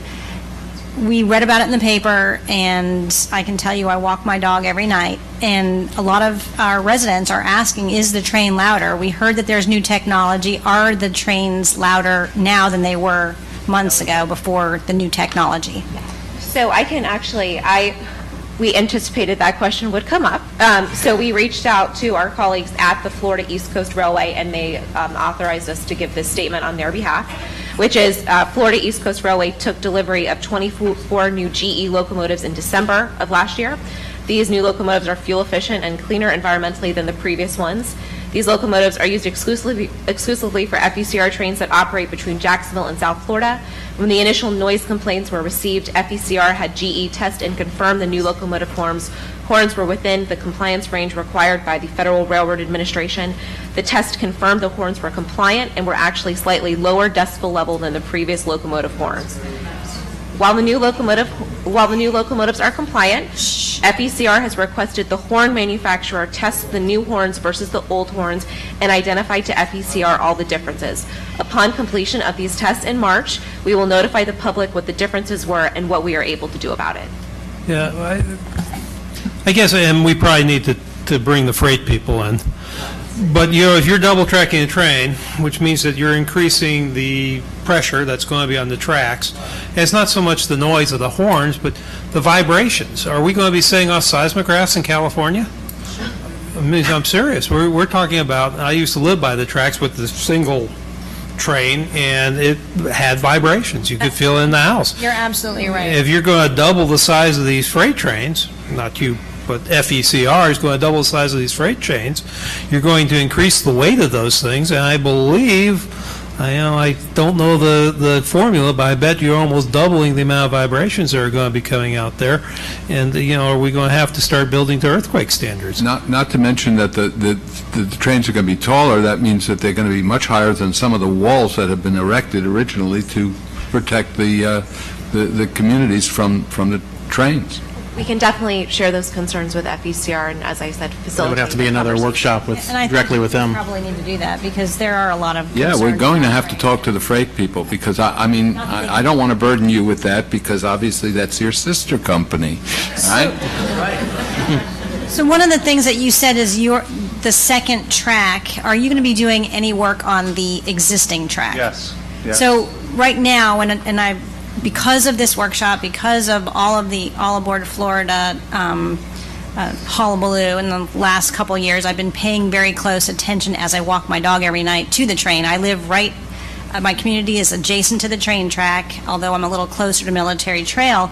We read about it in the paper, and I can tell you I walk my dog every night, and a lot of our residents are asking, is the train louder? We heard that there's new technology. Are the trains louder now than they were months ago before the new technology? So I can actually, we anticipated that question would come up. So we reached out to our colleagues at the Florida East Coast Railway, and they authorized us to give this statement on their behalf, which is Florida East Coast Railway took delivery of 24 new GE locomotives in December of last year. These new locomotives are fuel efficient and cleaner environmentally than the previous ones. These locomotives are used exclusively for FECR trains that operate between Jacksonville and South Florida. When the initial noise complaints were received, FECR had GE test and confirm the new locomotive horns were within the compliance range required by the Federal Railroad Administration. The test confirmed the horns were compliant and were actually slightly lower decibel level than the previous locomotive horns. While the new locomotives are compliant, FECR has requested the horn manufacturer test the new horns versus the old horns and identify to FECR all the differences. Upon completion of these tests in March, we will notify the public what the differences were and what we are able to do about it. Yeah, I guess, and we probably need to bring the freight people in. But, you know, if you're double tracking a train, which means that you're increasing the pressure that's going to be on the tracks, and it's not so much the noise of the horns, but the vibrations. Are we going to be setting off seismographs in California? I mean, I'm serious. We're talking about, I used to live by the tracks with the single train, and it had vibrations. You could feel it in the house. You're absolutely right. If you're going to double the size of these freight trains, not you, but FECR is going to double the size of these freight trains, you're going to increase the weight of those things, and I believe, I don't know the formula, but I bet you're almost doubling the amount of vibrations that are going to be coming out there, and, are we going to have to start building to earthquake standards? Not to mention that the trains are going to be taller. That means that they're going to be much higher than some of the walls that have been erected originally to protect the communities from the trains. We can definitely share those concerns with FECR, and as I said, facilitate. There would have to be another workshop directly with them. And I think we probably need to do that because there are a lot of Yeah, concerns we're going to about have to talk to the freight people because, I don't want to burden you with that because obviously that's your sister company, right? So one of the things that you said is the second track. Are you going to be doing any work on the existing track? Yes. So right now, and I, because of this workshop, because of all aboard Florida hullabaloo in the last couple years, I've been paying very close attention as I walk my dog every night to the train. I live my community is adjacent to the train track, although I'm a little closer to Military Trail.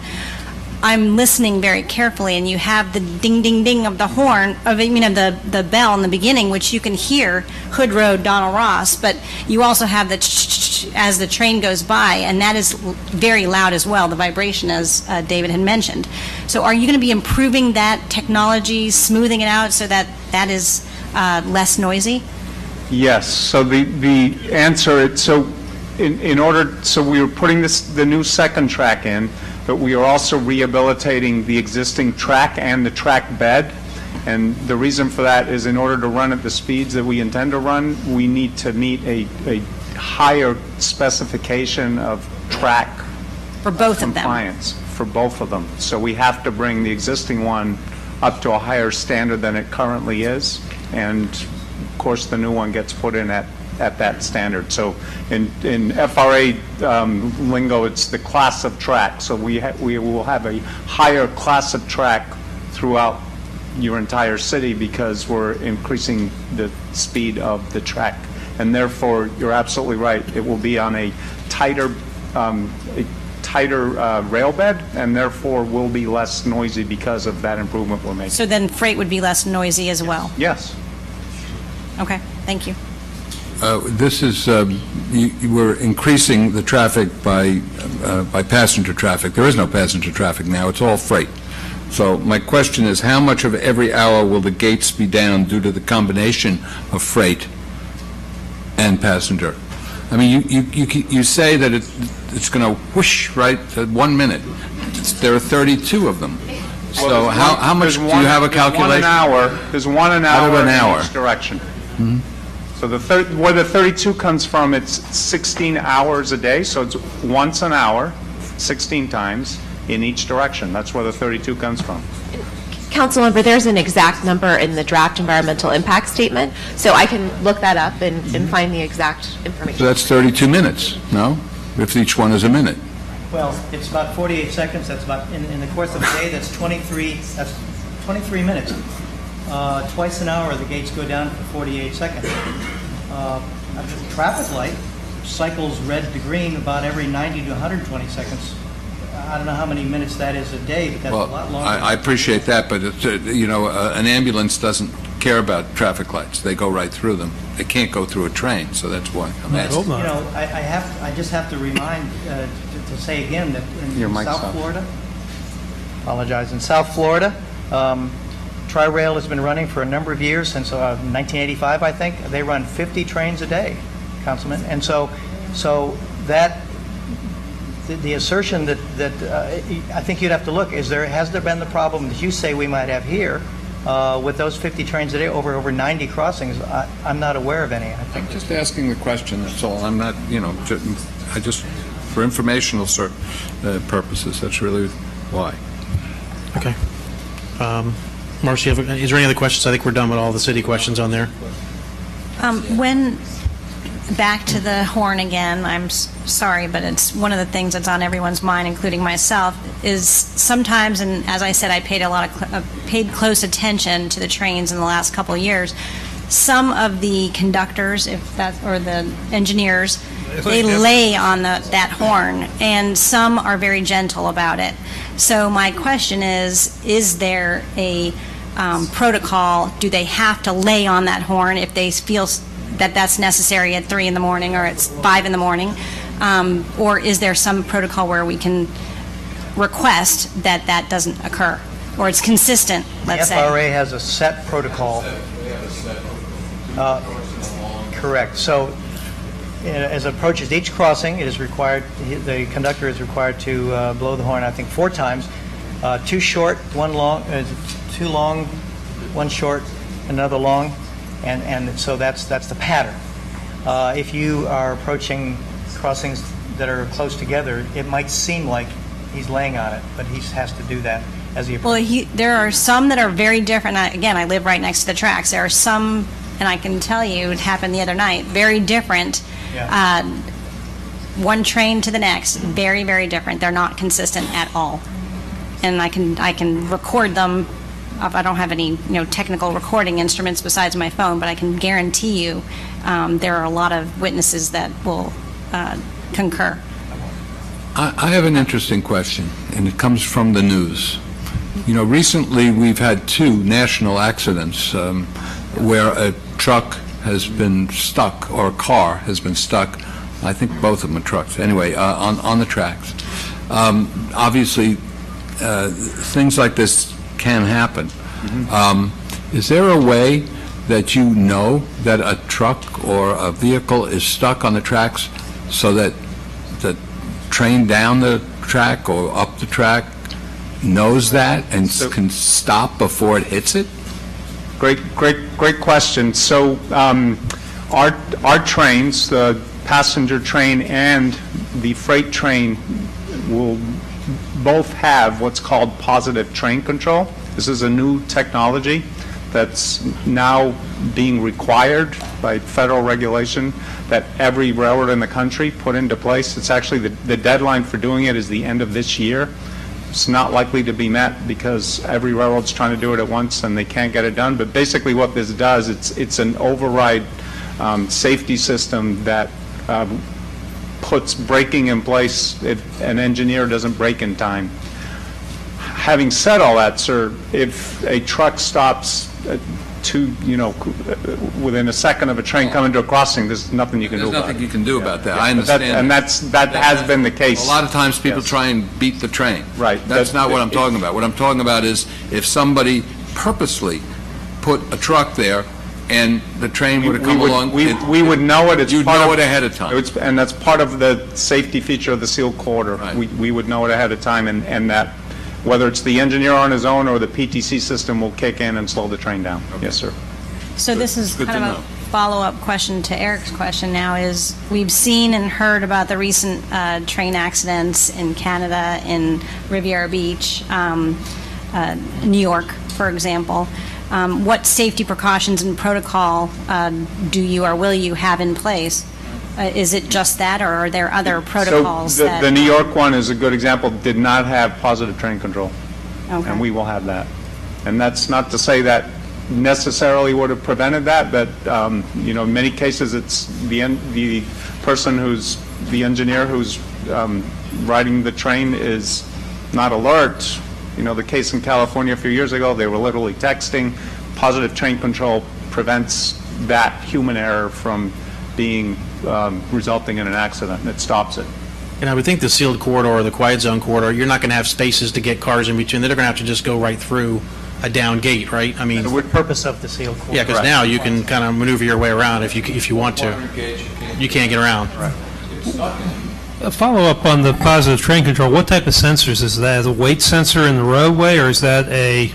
I'm listening very carefully, and you have the ding, ding, ding of the horn, the bell in the beginning, which you can hear Hood Road, Donald Ross, but you also have the as the train goes by, and that is very loud as well, the vibration, as David had mentioned. So are you going to be improving that technology, smoothing it out so that is less noisy? Yes. So the answer, so we were putting the new second track in, but we are also rehabilitating the existing track and the track bed. And the reason for that is in order to run at the speeds that we intend to run, we need to meet a higher specification of track for both of them. Compliance for both of them. So we have to bring the existing one up to a higher standard than it currently is. And of course, the new one gets put in at that standard. So in FRA lingo, it's the class of track. So we will have a higher class of track throughout your entire city because we're increasing the speed of the track. And therefore, you're absolutely right. It will be on a tighter rail bed, and therefore will be less noisy because of that improvement we're making. So then freight would be less noisy as well? Yes. Okay, thank you. This is, we're increasing the traffic by passenger traffic. There is no passenger traffic now. It's all freight. So my question is, how much of every hour will the gates be down due to the combination of freight and passenger? I mean, you say that it's going to whoosh, right, at 1 minute. There are 32 of them. So how much, do you have a calculation? There's one an Out of hour an hour. in each direction. So where the 32 comes from, it's 16 hours a day, so it's once an hour, 16 times in each direction. That's where the 32 comes from. Councilmember, there's an exact number in the draft environmental impact statement, so I can look that up and find the exact So information. that's 32 minutes, no? If each one is a minute. Well, it's about 48 seconds, that's about, in the course of a day, that's 23 minutes. Twice an hour, the gates go down for 48 seconds. A traffic light cycles red to green about every 90 to 120 seconds. I don't know how many minutes that is a day, but that's a lot Well, longer. I appreciate that, but it's, an ambulance doesn't care about traffic lights. They go right through them. They can't go through a train, so that's why I'm I hope asking. not. I just have to remind, to say again that Your in mic's South off. Florida, in South Florida, Tri-Rail has been running for a number of years, since 1985, I think. They run 50 trains a day, Councilman. And so that, the assertion that I think you'd have to look, has there been the problem that you say we might have here with those 50 trains a day, over 90 crossings? I'm not aware of any, I think. I'm just asking the question, that's all. I'm not, I just, for informational purposes, that's really why. Okay. Marcy, is there any other questions? I think we're done with all the city questions on there. Back to the horn again, I'm sorry, but it's one of the things that's on everyone's mind, including myself, is sometimes, and as I said, I paid close attention to the trains in the last couple of years. Some of the conductors, or the engineers, they lay on that horn, and some are very gentle about it. So my question is there a protocol? Do they have to lay on that horn if they feel that that's necessary at 3 in the morning or it's 5 in the morning? Or is there some protocol where we can request that doesn't occur? Or it's consistent, let's say? The FRA has a set protocol. Correct. So as it approaches each crossing, it is required, the conductor is required to blow the horn, I think, 4 times. 2 short, 1 long, 2 long, 1 short, another long. And so that's the pattern. If you are approaching crossings that are close together, it might seem like he's laying on it, but he has to do that as he approaches. Well, there are some that are very different. Again, I live right next to the tracks. There are some, and I can tell you, it happened the other night, very different. Yeah. One train to the next, very, very different. They're not consistent at all. And I can record them. I don't have any technical recording instruments besides my phone, but I can guarantee you there are a lot of witnesses that will concur. I have an interesting question, and it comes from the news. Recently we've had 2 national accidents where a truck has been stuck, or a car has been stuck. I think both of them are trucks. Anyway, on the tracks. Obviously, things like this can happen. Is there a way that you know that a truck or a vehicle is stuck on the tracks so that the train down the track or up the track knows that and can stop before it hits it? Great question. So our trains, the passenger train and the freight train, will both have what's called positive train control. This is a new technology that's now being required by federal regulation that every railroad in the country put into place. It's actually the deadline for doing it is the end of this year. It's not likely to be met because every railroad's trying to do it at once and they can't get it done. But basically what this does, it's an override safety system that puts braking in place if an engineer doesn't brake in time. Having said all that, sir, if a truck stops within a second of a train coming to a crossing, there's nothing you can do about it. There's nothing you can do about that. Yeah, I understand. and that has been the case. A lot of times people Yes. try and beat the train. Right. That's not what I'm talking about. What I'm talking about is if somebody purposely put a truck there and the train would have come along. We would know it. You'd know it ahead of time. And that's part of the safety feature of the sealed corridor. Right. We would know it ahead of time, and that whether it's the engineer on his own or the PTC system will kick in and slow the train down. Yes, sir. So this is Good kind to of a know. follow-up question to Eric's question now is, we've seen and heard about the recent train accidents in Canada, in Riviera Beach, New York, for example. What safety precautions and protocol do you or will you have in place? Is it just that, or are there other protocols So that... the New York one is a good example, did not have positive train control. Okay. And we will have that. And that's not to say that necessarily would have prevented that, but, you know, in many cases, it's the person who's, the engineer who's riding the train is not alert. You know, the case in California a few years ago, they were literally texting. Positive train control prevents that human error from being, resulting in an accident. It stops it. And I would think the sealed corridor or the quiet zone corridor, you're not going to have spaces to get cars in between. They're going to have to just go right through a down gate, right? I mean, The purpose of the sealed corridor. yeah, because now you can kind of maneuver your way around if you want to. You can't get around. A follow-up on the positive train control, what type of sensors is that? Is it a weight sensor in the roadway, or is that a,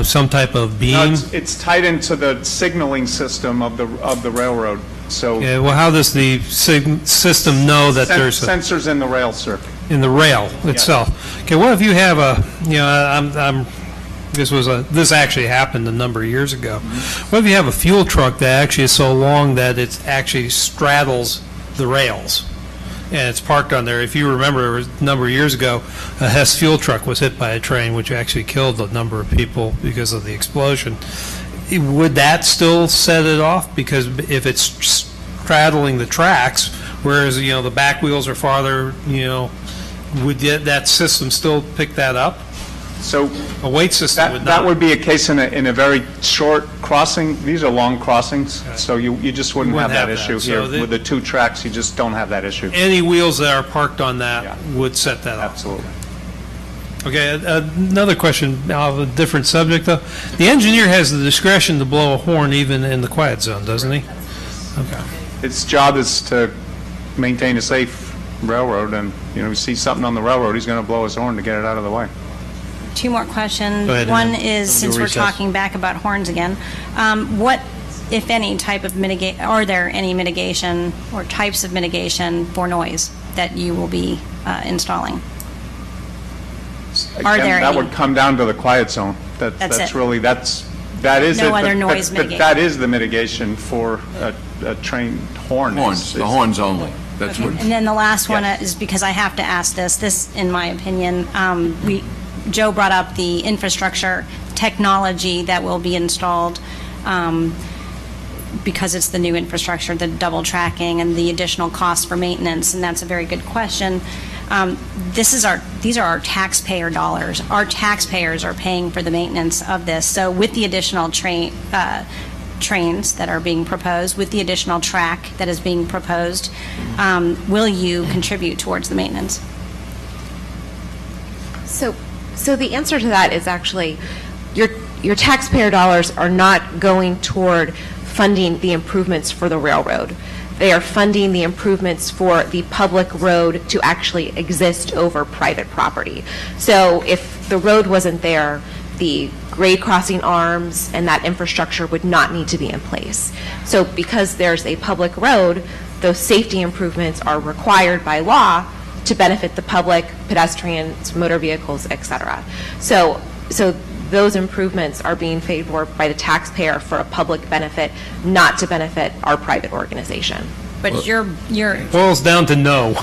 some type of beam? No, it's tied into the signaling system of the railroad. So Yeah, well, how does the system know that there's a... sensors in the rail, sir. in the rail itself. Okay, what if you have a, you know, this actually happened a number of years ago. What if you have a fuel truck that actually is so long that it actually straddles the rails, and it's parked on there? If you remember, a number of years ago, a Hess fuel truck was hit by a train, which actually killed a number of people because of the explosion. Would that still set it off? Because if it's straddling the tracks, whereas, you know, the back wheels are farther, you know, would that system still pick that up? So A weight system would not. that would be a case in a very short crossing. These are long crossings, so you just wouldn't have that issue here. So With the two tracks, you just don't have that issue. Any wheels that are parked on that Yeah. would set that up. Absolutely. Okay, another question, now of a different subject, though. The engineer has the discretion to blow a horn even in the quiet zone, doesn't he? Okay. Its job is to maintain a safe railroad, and, you know, you see something on the railroad, he's going to blow his horn to get it out of the way. Two more questions. Go ahead, One Ann. is, We'll since do we're recess. talking back about horns again, what, if any, type of are there any mitigation or types of mitigation for noise that you will be installing? Are Again, there that any? would come down to the quiet zone. That's That's it. really, that is it. No other But- noise but mitigation. that is the mitigation for a train horn. Horns, the horns only. That's what, And then the last one Yes. is, because I have to ask this, in my opinion, Joe brought up the infrastructure technology that will be installed, because it's the new infrastructure, the double tracking and the additional cost for maintenance, and that's a very good question. These are our taxpayer dollars. Our taxpayers are paying for the maintenance of this. So with the additional trains that are being proposed, with the additional track that is being proposed, will you contribute towards the maintenance? So the answer to that is actually, your taxpayer dollars are not going toward funding the improvements for the railroad. They are funding the improvements for the public road to actually exist over private property. So if the road wasn't there, the grade crossing arms and that infrastructure would not need to be in place. So because there's a public road, those safety improvements are required by law to benefit the public, pedestrians, motor vehicles, et cetera. So those improvements are being paid for by the taxpayer for a public benefit, not to benefit our private organization. But you're Boils down to no.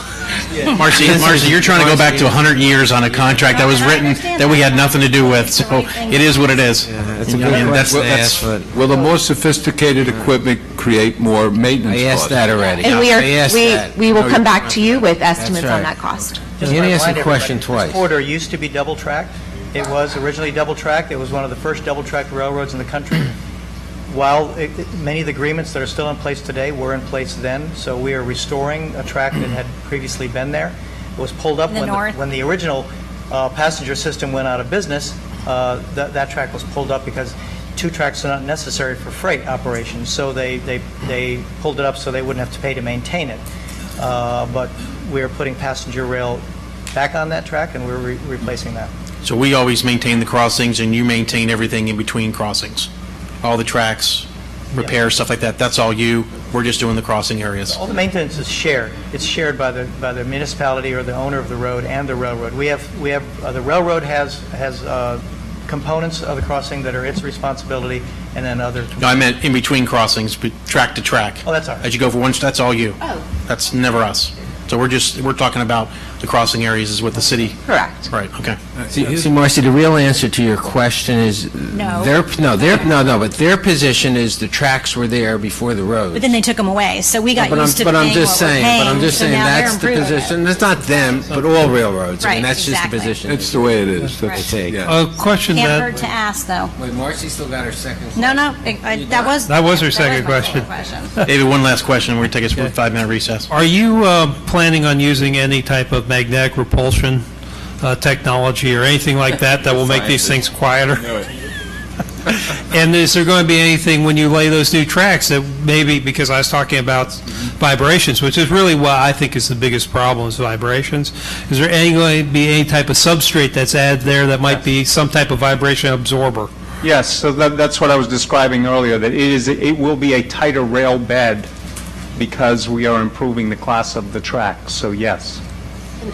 Marcy, you're trying to go back to 100 years on a contract that was written that we had nothing to do with, so it is what it is. That's a I good mean, question to that's- ask, but will the more sophisticated equipment create more maintenance I costs? asked that already. And I asked that. we will come back to you with estimates on right. that cost. You didn't ask the Remind question everybody, twice. This corridor used to be double-tracked. It was originally double-tracked. It was one of the first double-tracked railroads in the country. While many of the agreements that are still in place today were in place then, so we are restoring a track that had previously been there. It was pulled up In the north? when the original passenger system went out of business. That track was pulled up because two tracks are not necessary for freight operations, so they pulled it up so they wouldn't have to pay to maintain it. But we are putting passenger rail back on that track, and we're replacing that. So we always maintain the crossings, and you maintain everything in between crossings. All the tracks, repair, stuff like that, that's all you. We're just doing the crossing areas. All the maintenance is shared. It's shared by the municipality or the owner of the road and the railroad. We have the railroad has components of the crossing that are its responsibility, and then other. No, I meant in between crossings, but track to track. Oh, that's all right. As you go for one, that's all you. Oh. That's never us. So we're talking about the crossing areas is with the city. Correct. Right, okay. See, Marcy, the real answer to your question is No. but their position is the tracks were there before the road. But then they took them away, so we got But used to I'm paying just what we're saying, paying. but I'm just so saying now they're that's the improving it. position. It's not them, but all railroads. I mean, Right, that's just exactly. the position. It's the way it is. I That's, take. yeah. A question Can't that, hurt to ask, though. Wait, Marcy still got her second. No, that was... That was her second my question. David, one last question, we're going to take us for a 5-minute recess. are you planning on using any type of magnetic repulsion technology or anything like that that will make these things quieter? And is there going to be anything when you lay those new tracks that maybe, because I was talking about vibrations, which is really what I think is the biggest problem is vibrations, is there going to be any type of substrate that's added there that might be some type of vibration absorber? Yes, so that's what I was describing earlier, that it will be a tighter rail bed because we are improving the class of the track, so yes.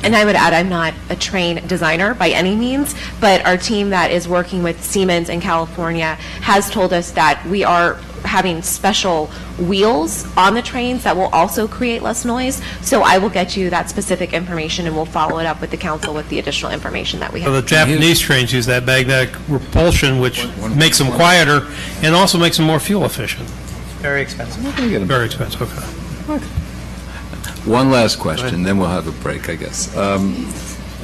And I would add, I'm not a train designer by any means, but our team that is working with Siemens in California has told us that we are having special wheels on the trains that will also create less noise. So I will get you that specific information, and we'll follow it up with the council with the additional information that we Well, have. the Japanese trains use that magnetic repulsion, which makes them quieter and also makes them more fuel efficient. Very expensive. Very expensive, okay. One last question, then we'll have a break, I guess. And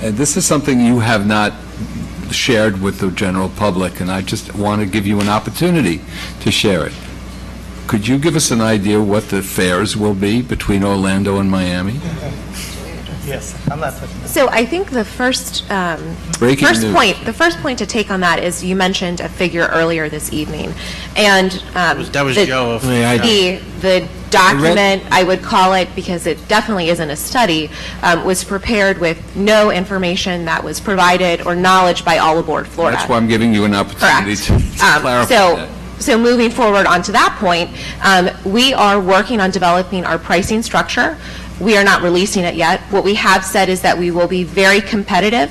this is something you have not shared with the general public, and I just want to give you an opportunity to share it. Could you give us an idea what the fares will be between Orlando and Miami? Yes, I'm not touching that. So I think the first Breaking news. the first point to take on that is you mentioned a figure earlier this evening, and That was the- Joe. The document, I would call it, because it definitely isn't a study, was prepared with no information that was provided or knowledge by all aboard Florida. That's why I'm giving you an opportunity Correct. to clarify that. So moving forward onto that point, we are working on developing our pricing structure. We are not releasing it yet. What we have said is that we will be very competitive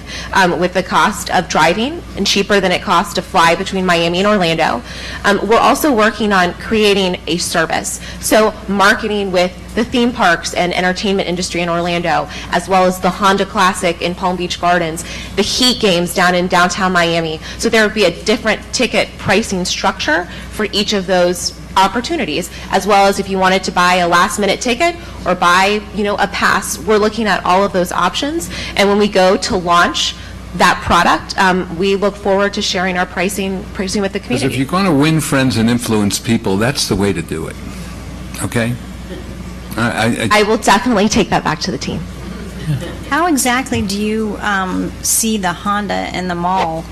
with the cost of driving and cheaper than it costs to fly between Miami and Orlando. We're also working on creating a service. So marketing with the theme parks and entertainment industry in Orlando, as well as the Honda Classic in Palm Beach Gardens, the Heat games down in downtown Miami. So there would be a different ticket pricing structure for each of those opportunities, as well as if you wanted to buy a last-minute ticket or buy, a pass. We're looking at all of those options, and when we go to launch that product, we look forward to sharing our pricing with the Because community. if you're going to win friends and influence people, that's the way to do it. Okay? I will definitely take that back to the team. How exactly do you see the Honda and the mall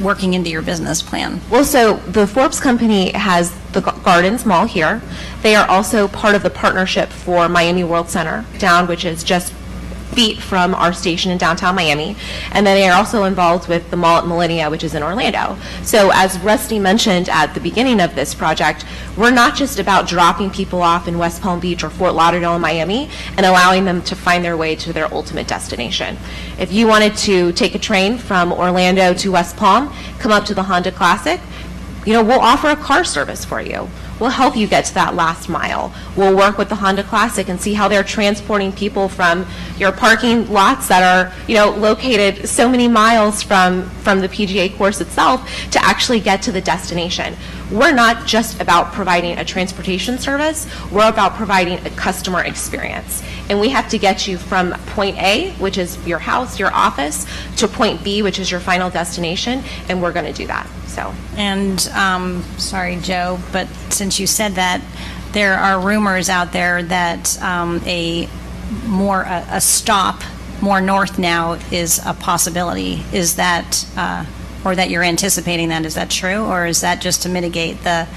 working into your business plan? Well, so the Forbes company has the Gardens Mall here. They are also part of the partnership for Miami World Center down, which is just feet from our station in downtown Miami. And then they are also involved with the mall at Millennia, which is in Orlando. So as Rusty mentioned at the beginning of this project, we're not just about dropping people off in West Palm Beach or Fort Lauderdale in Miami and allowing them to find their way to their ultimate destination. If you wanted to take a train from Orlando to West Palm, come up to the Honda Classic, we'll offer a car service for you. We'll help you get to that last mile. We'll work with the Honda Classic and see how they're transporting people from your parking lots that are, located so many miles from the PGA course itself to actually get to the destination. We're not just about providing a transportation service, we're about providing a customer experience. And we have to get you from point A, which is your house, your office, to point B, which is your final destination, and we're going to do that. So. And, sorry, Joe, but since you said that, there are rumors out there that a stop more north now is a possibility. Is that, or that you're anticipating that? Is that true, or is that just to mitigate the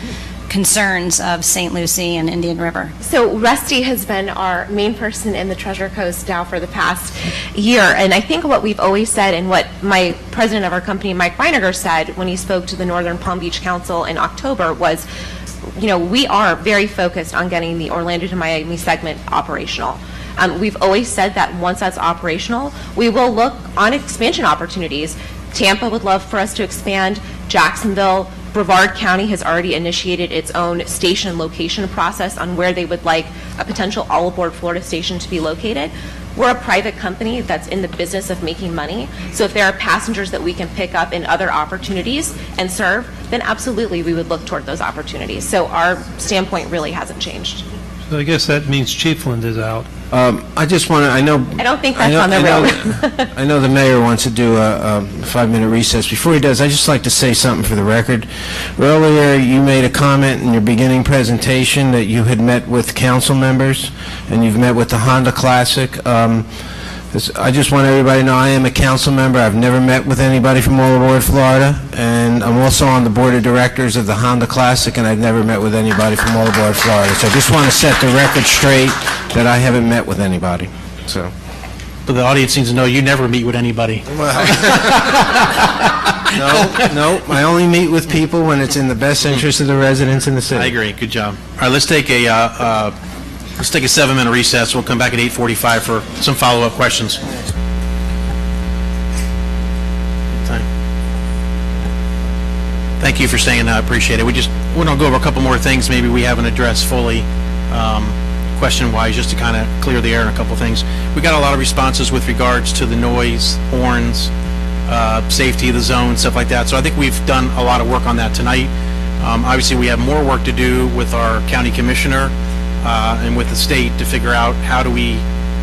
concerns of St. Lucie and Indian River? So Rusty has been our main person in the Treasure Coast now for the past year, and I think what we've always said and what my president of our company, Mike Reiniger, said when he spoke to the Northern Palm Beach Council in October was, we are very focused on getting the Orlando to Miami segment operational. We've always said that once that's operational, we will look on expansion opportunities. Tampa would love for us to expand. Jacksonville, Brevard County has already initiated its own station location process on where they would like a potential all-aboard Florida station to be located. We're a private company that's in the business of making money, so if there are passengers that we can pick up in other opportunities and serve, then absolutely we would look toward those opportunities. So our standpoint really hasn't changed. So I guess that means Chiefland is out. I just want to, I don't think that's on the road. I know the mayor wants to do a 5-minute recess. Before he does, I'd just like to say something for the record. Earlier, you made a comment in your beginning presentation that you had met with council members, and you've met with the Honda Classic. I just want everybody to know I am a council member. I've never met with anybody from All Aboard Florida, and I'm also on the board of directors of the Honda Classic, and I've never met with anybody from All Aboard Florida. So I just want to set the record straight that I haven't met with anybody. So. But the audience needs to know you never meet with anybody. No, I only meet with people when it's in the best interest of the residents in the city. I agree. Good job. All right, let's take a 7-minute recess. We'll come back at 8:45 for some follow-up questions. Thank you for staying. I appreciate it. We're going to go over a couple more things maybe we haven't addressed fully, question-wise, just to kind of clear the air on a couple things. We got a lot of responses with regards to the noise, horns, safety of the zone, stuff like that. So I think we've done a lot of work on that tonight. Obviously, we have more work to do with our county commissioner and with the state to figure out how do we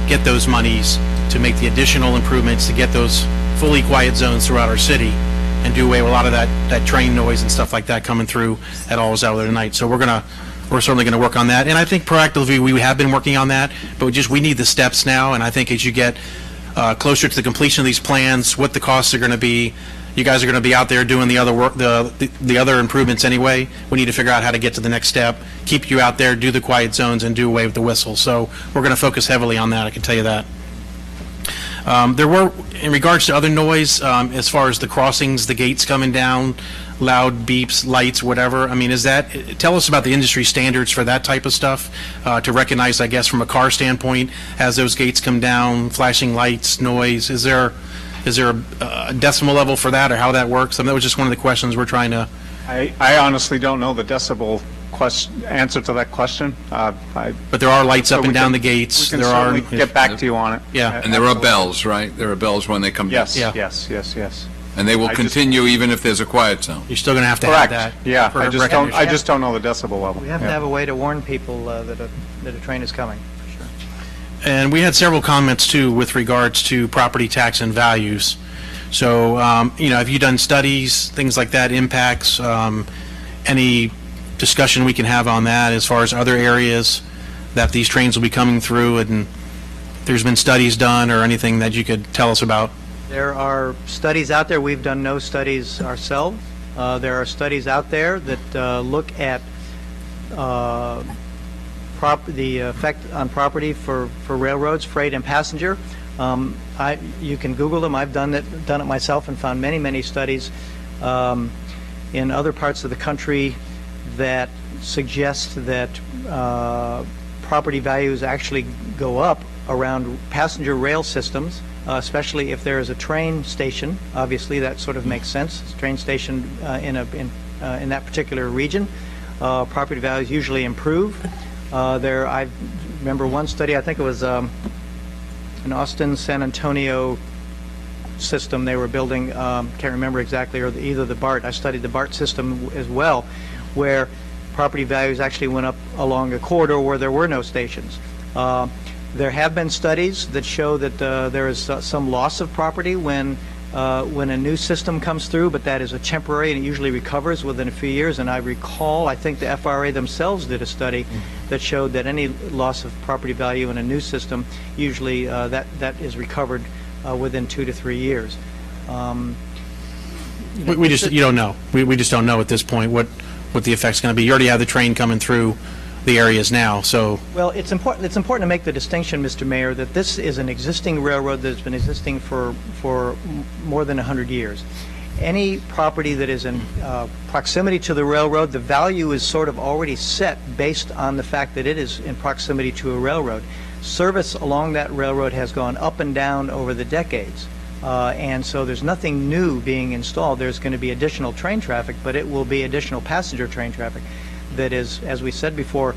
get those monies to make the additional improvements to get those fully quiet zones throughout our city and do away with a lot of that train noise and stuff like that coming through at all hours of the night. So we're certainly going to work on that. And I think proactively we have been working on that, but we need the steps now. And I think as you get closer to the completion of these plans, what the costs are going to be, you guys are going to be out there doing the other work, the other improvements anyway. We need to figure out how to get to the next step, keep you out there, do the quiet zones, and do away with the whistle. So we're going to focus heavily on that, I can tell you that. There were, in regards to other noise, as far as the crossings, the gates coming down, loud beeps, lights, whatever, I mean, tell us about the industry standards for that type of stuff, to recognize, I guess, from a car standpoint, as those gates come down, flashing lights, noise, is there a decimal level for that, or how that works? I mean, that was just one of the questions we're trying to... I honestly don't know the decibel answer to that question. But there are lights up and down the gates. We can certainly get back to you on it. Yeah. And there are bells, right? There are bells when they come down. Yes. And they will continue even if there's a quiet zone. You're still going to have to Correct. have that. Yeah, I just don't know the decibel level. We have to have a way to warn people that a train is coming. Sure. And we had several comments, too, with regards to property tax and values. So, have you done studies, things like that, impacts, any discussion we can have on that as far as other areas that these trains will be coming through, and there's been studies done or anything that you could tell us about? There are studies out there. We've done no studies ourselves. There are studies out there that look at the effect on property for railroads, freight and passenger. You can Google them. I've done it myself and found many studies in other parts of the country that suggest that property values actually go up around passenger rail systems, especially if there is a train station. Obviously, that sort of makes sense. Train station in that particular region, property values usually improve. I remember one study. I think it was an Austin, San Antonio system they were building. Can't remember exactly, or either the BART. I studied the BART system as well, where property values actually went up along a corridor where there were no stations. There have been studies that show that there is some loss of property when a new system comes through, but that is a temporary and it usually recovers within a few years. And I recall, I think the FRA themselves did a study that showed that any loss of property value in a new system, usually that is recovered within 2 to 3 years. You don't know. We just don't know at this point what what the effect's going to be. You already have the train coming through the areas now, so. Well, it's important to make the distinction, Mr. Mayor, that this is an existing railroad that's been existing for more than 100 years. Any property that is in proximity to the railroad, the value is sort of already set based on the fact that it is in proximity to a railroad. Service along that railroad has gone up and down over the decades, and so there's nothing new being installed. There's going to be additional train traffic, but it will be additional passenger train traffic that is, as we said before,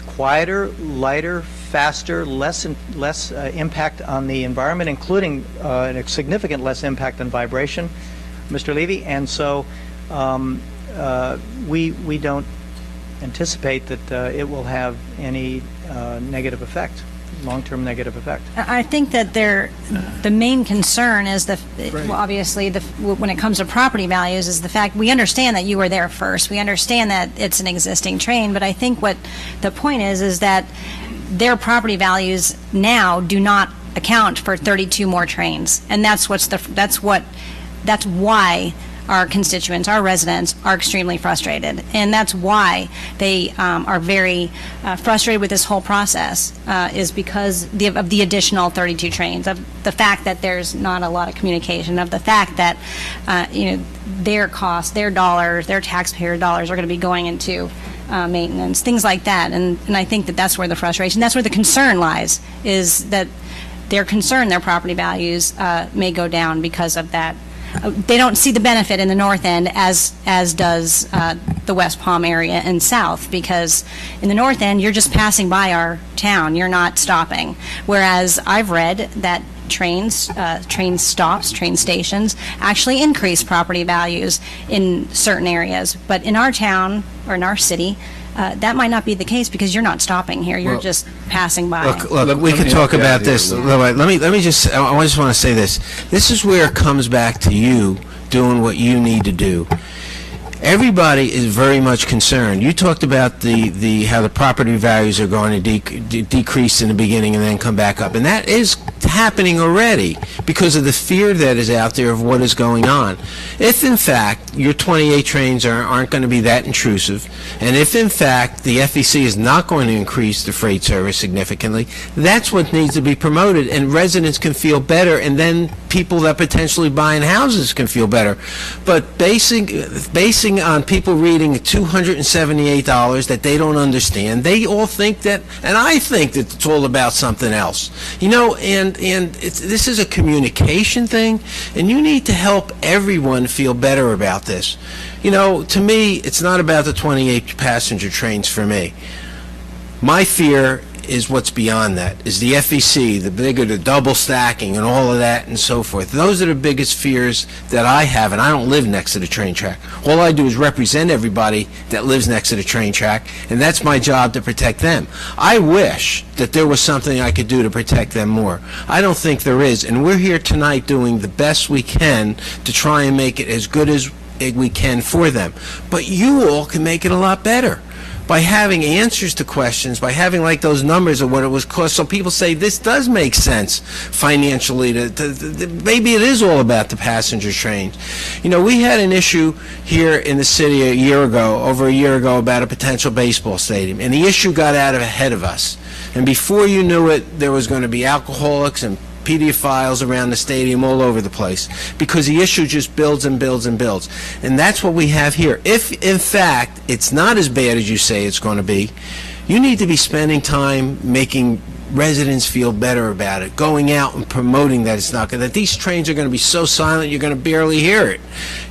quieter, lighter, faster, less impact on the environment, including a significant less impact on vibration, Mr. Levy. And so we don't anticipate that it will have any negative effect, long-term negative effect. I think that the main concern is well, obviously, when it comes to property values, is the fact we understand that you were there first. We understand that it's an existing train, but I think what the point is that their property values now do not account for 32 more trains, and that's why our constituents, our residents, are extremely frustrated, and that's why they are very frustrated with this whole process, is because of the additional 32 trains, of the fact that there's not a lot of communication, of the fact that their costs, their dollars, their taxpayer dollars are going to be going into maintenance, things like that, and I think that that's where the frustration, that's where the concern lies, is that they're concerned their property values may go down because of that. They don't see the benefit in the north end as does the West Palm area and south, because in the north end you're just passing by our town, you're not stopping. Whereas I've read that train stops, train stations actually increase property values in certain areas. But in our town or in our city, that might not be the case because you're not stopping here. You're just passing by. Look, we can talk about this. Let me just, I just want to say this. This is where it comes back to you doing what you need to do. Everybody is very much concerned. You talked about how the property values are going to decrease in the beginning and then come back up, and that is happening already because of the fear that is out there of what is going on. If in fact your 28 trains aren't going to be that intrusive, and if in fact the FEC is not going to increase the freight service significantly, that's what needs to be promoted, and residents can feel better, and then people that potentially buying houses can feel better. But basing on people reading $278 that they don't understand, they all think that, and I think that it's all about something else. And this is a communication thing, and you need to help everyone feel better about this. To me, it's not about the 28 passenger trains for me. My fear is what's beyond that, is the FEC, the double stacking and all of that and so forth. Those are the biggest fears that I have, and I don't live next to the train track. All I do is represent everybody that lives next to the train track, and that's my job to protect them. I wish that there was something I could do to protect them more. I don't think there is, and we're here tonight doing the best we can to try and make it as good as we can for them. But you all can make it a lot better by having answers to questions, by having like those numbers of what it was cost, so people say this does make sense financially. Maybe it is all about the passenger trains. We had an issue here in the city over a year ago, about a potential baseball stadium, and the issue got out ahead of us. And before you knew it, there was going to be alcoholics and pedophiles around the stadium all over the place, because the issue just builds and builds and builds. And that's what we have here. If, in fact, it's not as bad as you say it's going to be, you need to be spending time making residents feel better about it, going out and promoting that it's not going to, that these trains are going to be so silent you're going to barely hear it,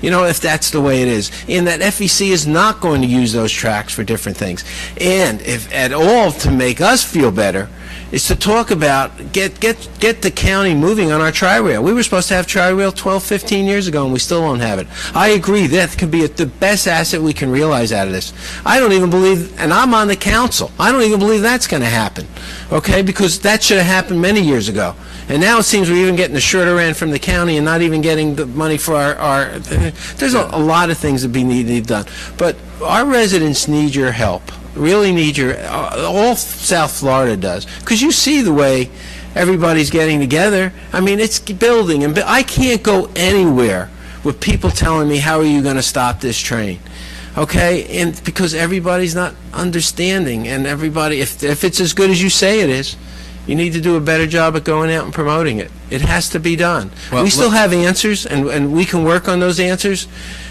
if that's the way it is, and that FEC is not going to use those tracks for different things. And if at all to make us feel better, is to talk about get the county moving on our Tri-Rail. We were supposed to have Tri-Rail 12, 15 years ago, and we still don't have it. I agree that could be the best asset we can realize out of this. I don't even believe, and I'm on the council, I don't even believe that's going to happen, okay, because that should have happened many years ago. And now it seems we're even getting the shorter end from the county and not even getting the money for our there's a lot of things that need done. But our residents need your help. Really need all South Florida does, because you see the way everybody's getting together. I mean, it's building, and I can't go anywhere with people telling me, how are you going to stop this train? okay? And because everybody's not understanding, and everybody, if it's as good as you say it is, you need to do a better job at going out and promoting it. It has to be done. Well, We still have answers, and we can work on those answers,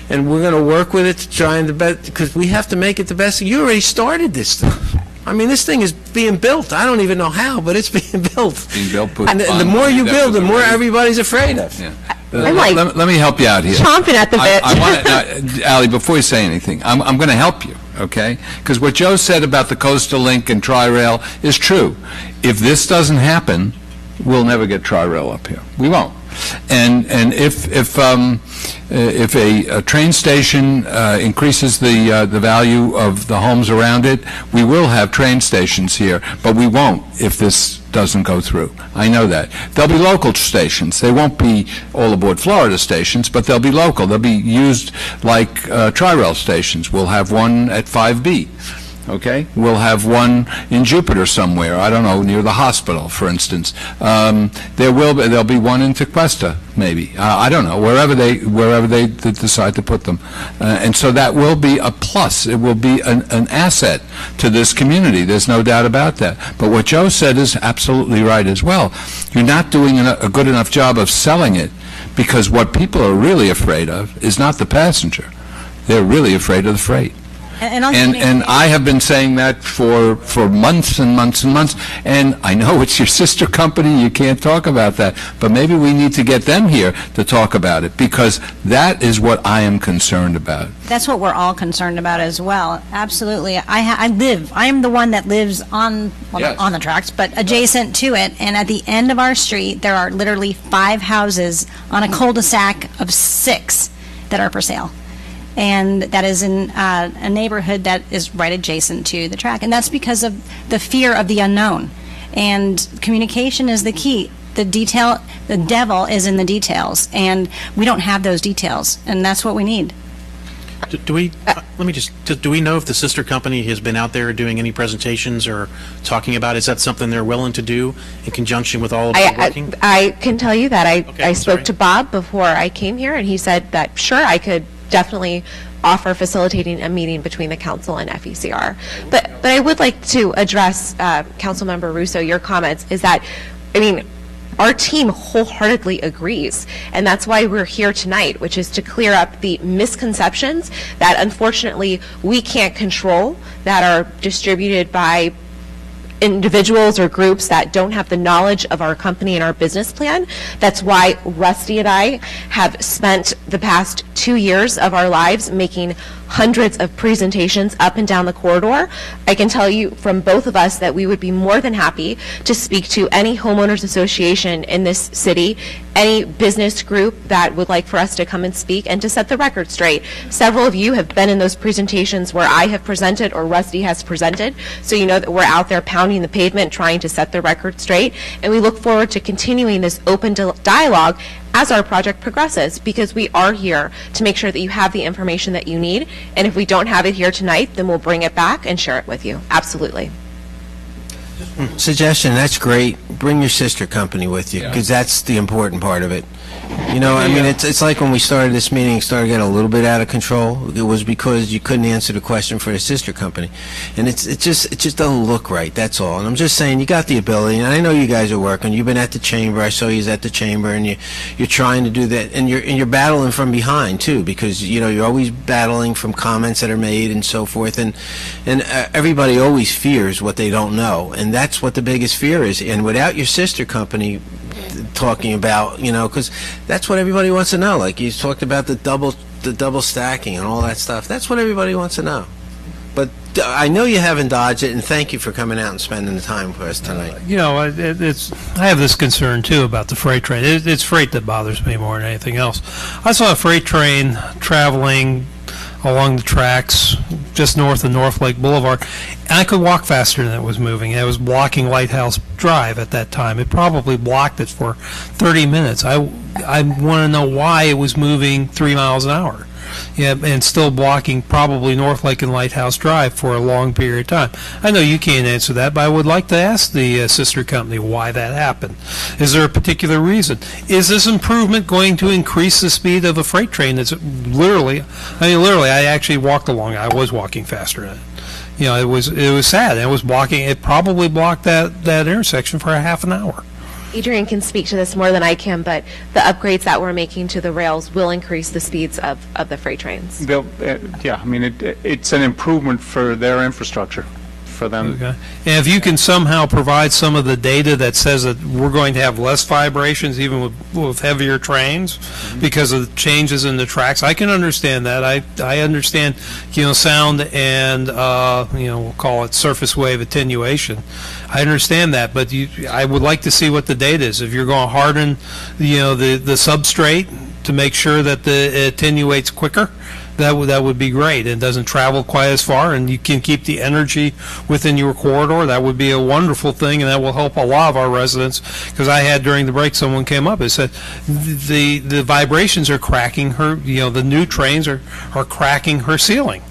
and we're going to work with it to try and the best, because we have to make it the best. You already started this stuff. I mean, this thing is being built. I don't even know how, but it's being built. Being built, put And the on, more you that build, was the more already- everybody's afraid of. Yeah. I'm like let me help you out here. chomping at the bit. I want to, Ally, before you say anything, I'm going to help you, okay? Because what Joe said about the Coastal Link and Tri-Rail is true. If this doesn't happen, we'll never get Tri-Rail up here. We won't. And if a train station increases the value of the homes around it, we will have train stations here, but we won't if this doesn't go through. I know that. There'll be local stations. They won't be all aboard Florida stations, but they'll be local. They'll be used like Tri-Rail stations. We'll have one at 5B. Okay? We'll have one in Jupiter somewhere, I don't know, near the hospital, for instance. There'll be one in Tequesta, maybe. I don't know, wherever they decide to put them. And so that will be a plus. It will be an asset to this community. There's no doubt about that. But what Joe said is absolutely right as well. You're not doing a good enough job of selling it, because what people are really afraid of is not the passenger. They're really afraid of the freight. And I'll And I have been saying that for months and months and months, and I know it's your sister company, you can't talk about that, but maybe we need to get them here to talk about it, because that is what I am concerned about. That's what we're all concerned about as well. Absolutely. I am the one that lives on, well, Yes. not on the tracks, but adjacent to it. And at the end of our street, there are literally 5 houses on a cul-de-sac of 6 that are for sale. And that is in a neighborhood that is right adjacent to the track. And that's because of the fear of the unknown. And communication is the key. The devil is in the details. And we don't have those details. And that's what we need. Do we know if the sister company has been out there doing any presentations or talking about, is that something they're willing to do in conjunction with all of the working? I can tell you that Okay, I I'm spoke sorry. to Bob before I came here, and he said that, sure, I could definitely offer facilitating a meeting between the council and FECR. But I would like to address, Councilmember Russo, your comments, is that, I mean, our team wholeheartedly agrees, and that's why we're here tonight, which is to clear up the misconceptions that unfortunately we can't control, that are distributed by individuals or groups that don't have the knowledge of our company and our business plan. That's why Rusty and I have spent the past 2 years of our lives making hundreds of presentations up and down the corridor. I can tell you from both of us that we would be more than happy to speak to any homeowners association in this city, any business group that would like for us to come and speak and to set the record straight. Several of you have been in those presentations where I have presented or Rusty has presented, so you know that we're out there pounding the pavement trying to set the record straight, and we look forward to continuing this open dialogue as our project progresses, because we are here to make sure that you have the information that you need, and if we don't have it here tonight, then we'll bring it back and share it with you. Absolutely. Suggestion, that's great. Bring your sister company with you, because that's the important part of it. You know, I mean, it's like when we started this meeting, it started getting a little bit out of control. It was because you couldn't answer the question for the sister company. And it just doesn't look right, that's all. And I'm just saying, you got the ability, and I know you guys are working. You've been at the chamber, I saw you at the chamber, and you're trying to do that, and you're battling from behind, too, because, you know, you're always battling from comments that are made and so forth, and everybody always fears what they don't know, and that's what the biggest fear is. And without your sister company talking about, you know, because that's what everybody wants to know. Like you talked about the double stacking and all that stuff. That's what everybody wants to know. But I know you haven't dodged it, and thank you for coming out and spending the time for us tonight. You know, I have this concern, too, about the freight train. It's freight that bothers me more than anything else. I saw a freight train traveling along the tracks just north of North Lake Boulevard, and I could walk faster than it was moving. It was blocking Lighthouse Drive at that time. It probably blocked it for 30 minutes. I want to know why it was moving 3 miles an hour. yeah, and still blocking probably North Lake and Lighthouse Drive for a long period of time. I know you can't answer that, but I would like to ask the sister company why that happened. Is there a particular reason? Is this improvement going to increase the speed of a freight train that's literally, I actually walked along, I was walking faster in it. You know, it was sad. It probably blocked that intersection for a half an hour. Adrian can speak to this more than I can, but the upgrades that we're making to the rails will increase the speeds of the freight trains. Yeah, I mean, it's an improvement for their infrastructure, for them. Okay. And if you can somehow provide some of the data that says that we're going to have less vibrations even with heavier trains because of the changes in the tracks, I can understand that. I understand, sound and, we'll call it surface wave attenuation. I understand that, but I would like to see what the data is. If you're going to harden, the substrate to make sure that it attenuates quicker, that would be great. It doesn't travel quite as far, and you can keep the energy within your corridor. That would be a wonderful thing, and that will help a lot of our residents. Because I had during the break, someone came up and said the vibrations are cracking her. The new trains are cracking her ceiling.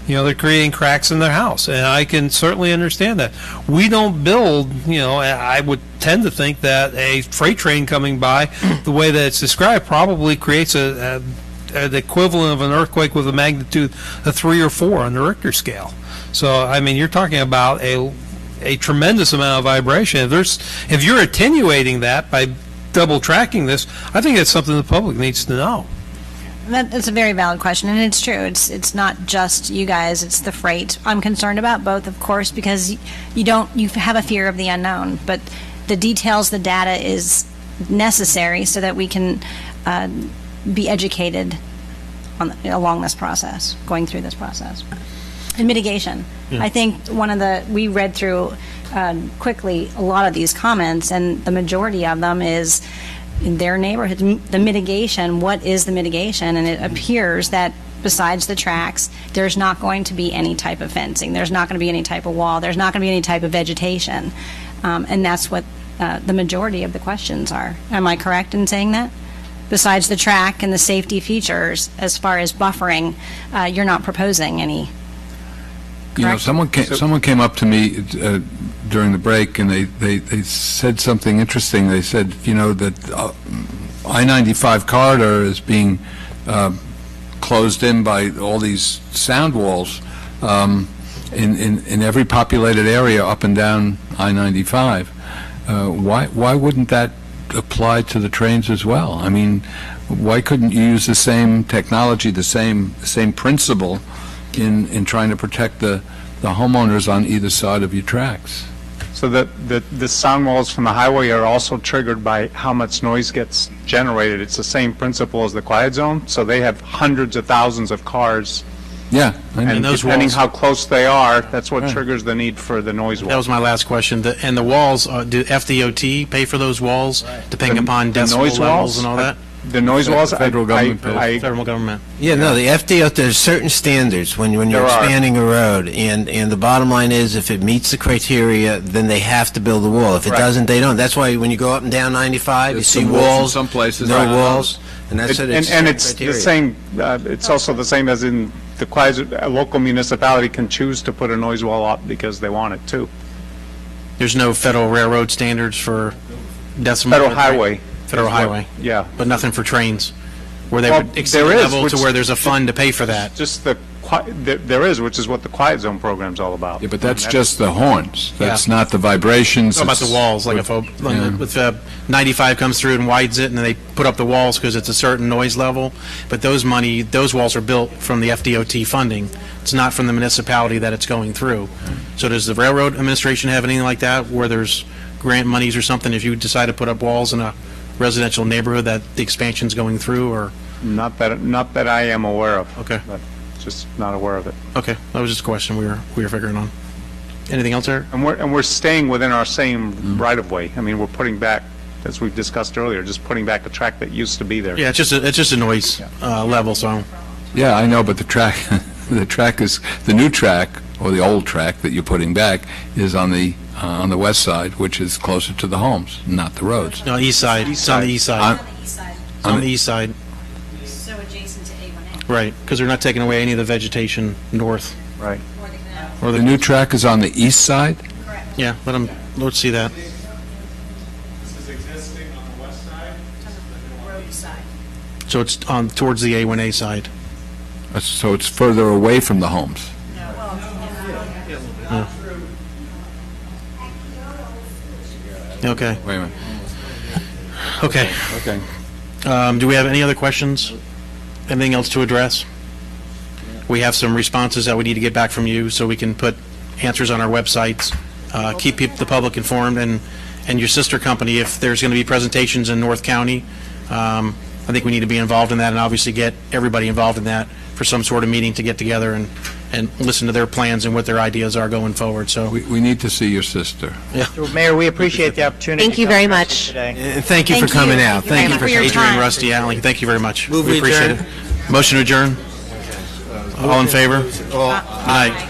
They're creating cracks in their house, and I can certainly understand that. We don't build, I would tend to think that a freight train coming by, the way that it's described, probably creates the equivalent of an earthquake with a magnitude of 3 or 4 on the Richter scale. So, I mean, you're talking about a tremendous amount of vibration. If you're attenuating that by double tracking this, I think that's something the public needs to know. That's a very valid question, and it's true. It's not just you guys; it's the freight. I'm concerned about both, of course, because you have a fear of the unknown. But the details, the data is necessary so that we can be educated along this process, going through this process. And mitigation. Yeah. I think we read through quickly a lot of these comments, and the majority of them is in their neighborhoods, the mitigation. What is the mitigation? And it appears that besides the tracks, there's not going to be any type of fencing. There's not going to be any type of wall. There's not going to be any type of vegetation. And that's what the majority of the questions are. Am I correct in saying that? Besides the track and the safety features, as far as buffering, you're not proposing any. Correct? Someone came up to me during the break, and they said something interesting. They said, that I-95 corridor is being closed in by all these sound walls in every populated area up and down I-95. Why wouldn't that apply to the trains as well? I mean, why couldn't you use the same technology, the same principle in trying to protect the homeowners on either side of your tracks? So the sound walls from the highway are also triggered by how much noise gets generated. It's the same principle as the quiet zone. So they have hundreds of thousands of cars. Yeah. And those depending walls, how close they are, that's what triggers the need for the noise wall. That was my last question. And the walls, do FDOT pay for those walls, depending upon decibel levels and all that? The noise walls, federal government pays. Federal government. Yeah, no, the FDOT, there's certain standards when you're expanding a road, and the bottom line is if it meets the criteria, then they have to build a wall. If it doesn't, they don't. That's why when you go up and down 95, you see walls, some places, no walls, and that's it. And it's the same, it's also the same as in the quiet, a local municipality can choose to put a noise wall up because they want it too. There's no federal railroad standards for decibel. Federal highway. Federal highway. Yeah. But nothing for trains, where they would exceed the level to where there's a fund to pay for that. Just there is, which is what the quiet zone program's all about. Yeah, but that's just the horns. That's not the vibrations. It's about the walls, like if 95 comes through and widens it, and then they put up the walls because it's a certain noise level. But those walls are built from the FDOT funding. It's not from the municipality that it's going through. So does the Railroad Administration have anything like that, where there's grant monies or something if you decide to put up walls in a residential neighborhood that the expansion's going through, or? Not that I am aware of. Okay. But just not aware of it. Okay, that was just a question we were figuring on. Anything else, Eric? And we're staying within our same right-of-way. I mean, we're putting back, as we've discussed earlier, just putting back the track that used to be there. Yeah, it's just a noise level, so. Yeah, I know, but the track, the new track, or the old track that you're putting back, is on the west side, which is closer to the homes, not the roads. No, east side. It's on the east side. It's on the east side. So adjacent to A1A. Right, because they're not taking away any of the vegetation north. Right. Or The new track is on the east side? Yeah, let's see that. This is existing on the west side. So it's on, towards the A1A side. So it's further away from the homes? Okay, Wait a minute. okay. Okay. Do we have any other questions? Anything else to address? We have some responses that we need to get back from you, so we can put answers on our websites, keep the public informed, and your sister company, if there's going to be presentations in North County, I think we need to be involved in that, and obviously get everybody involved in that for some sort of meeting to get together and listen to their plans and what their ideas are going forward, so. We need to see your sister. Mayor, we appreciate the opportunity. Thank to you come very to much. us today. And thank you for coming out. Thank you for your Adrian, time. Rusty, Allen, thank you very much. Move We appreciate adjourn. it. Motion to adjourn? All in favor? Aye.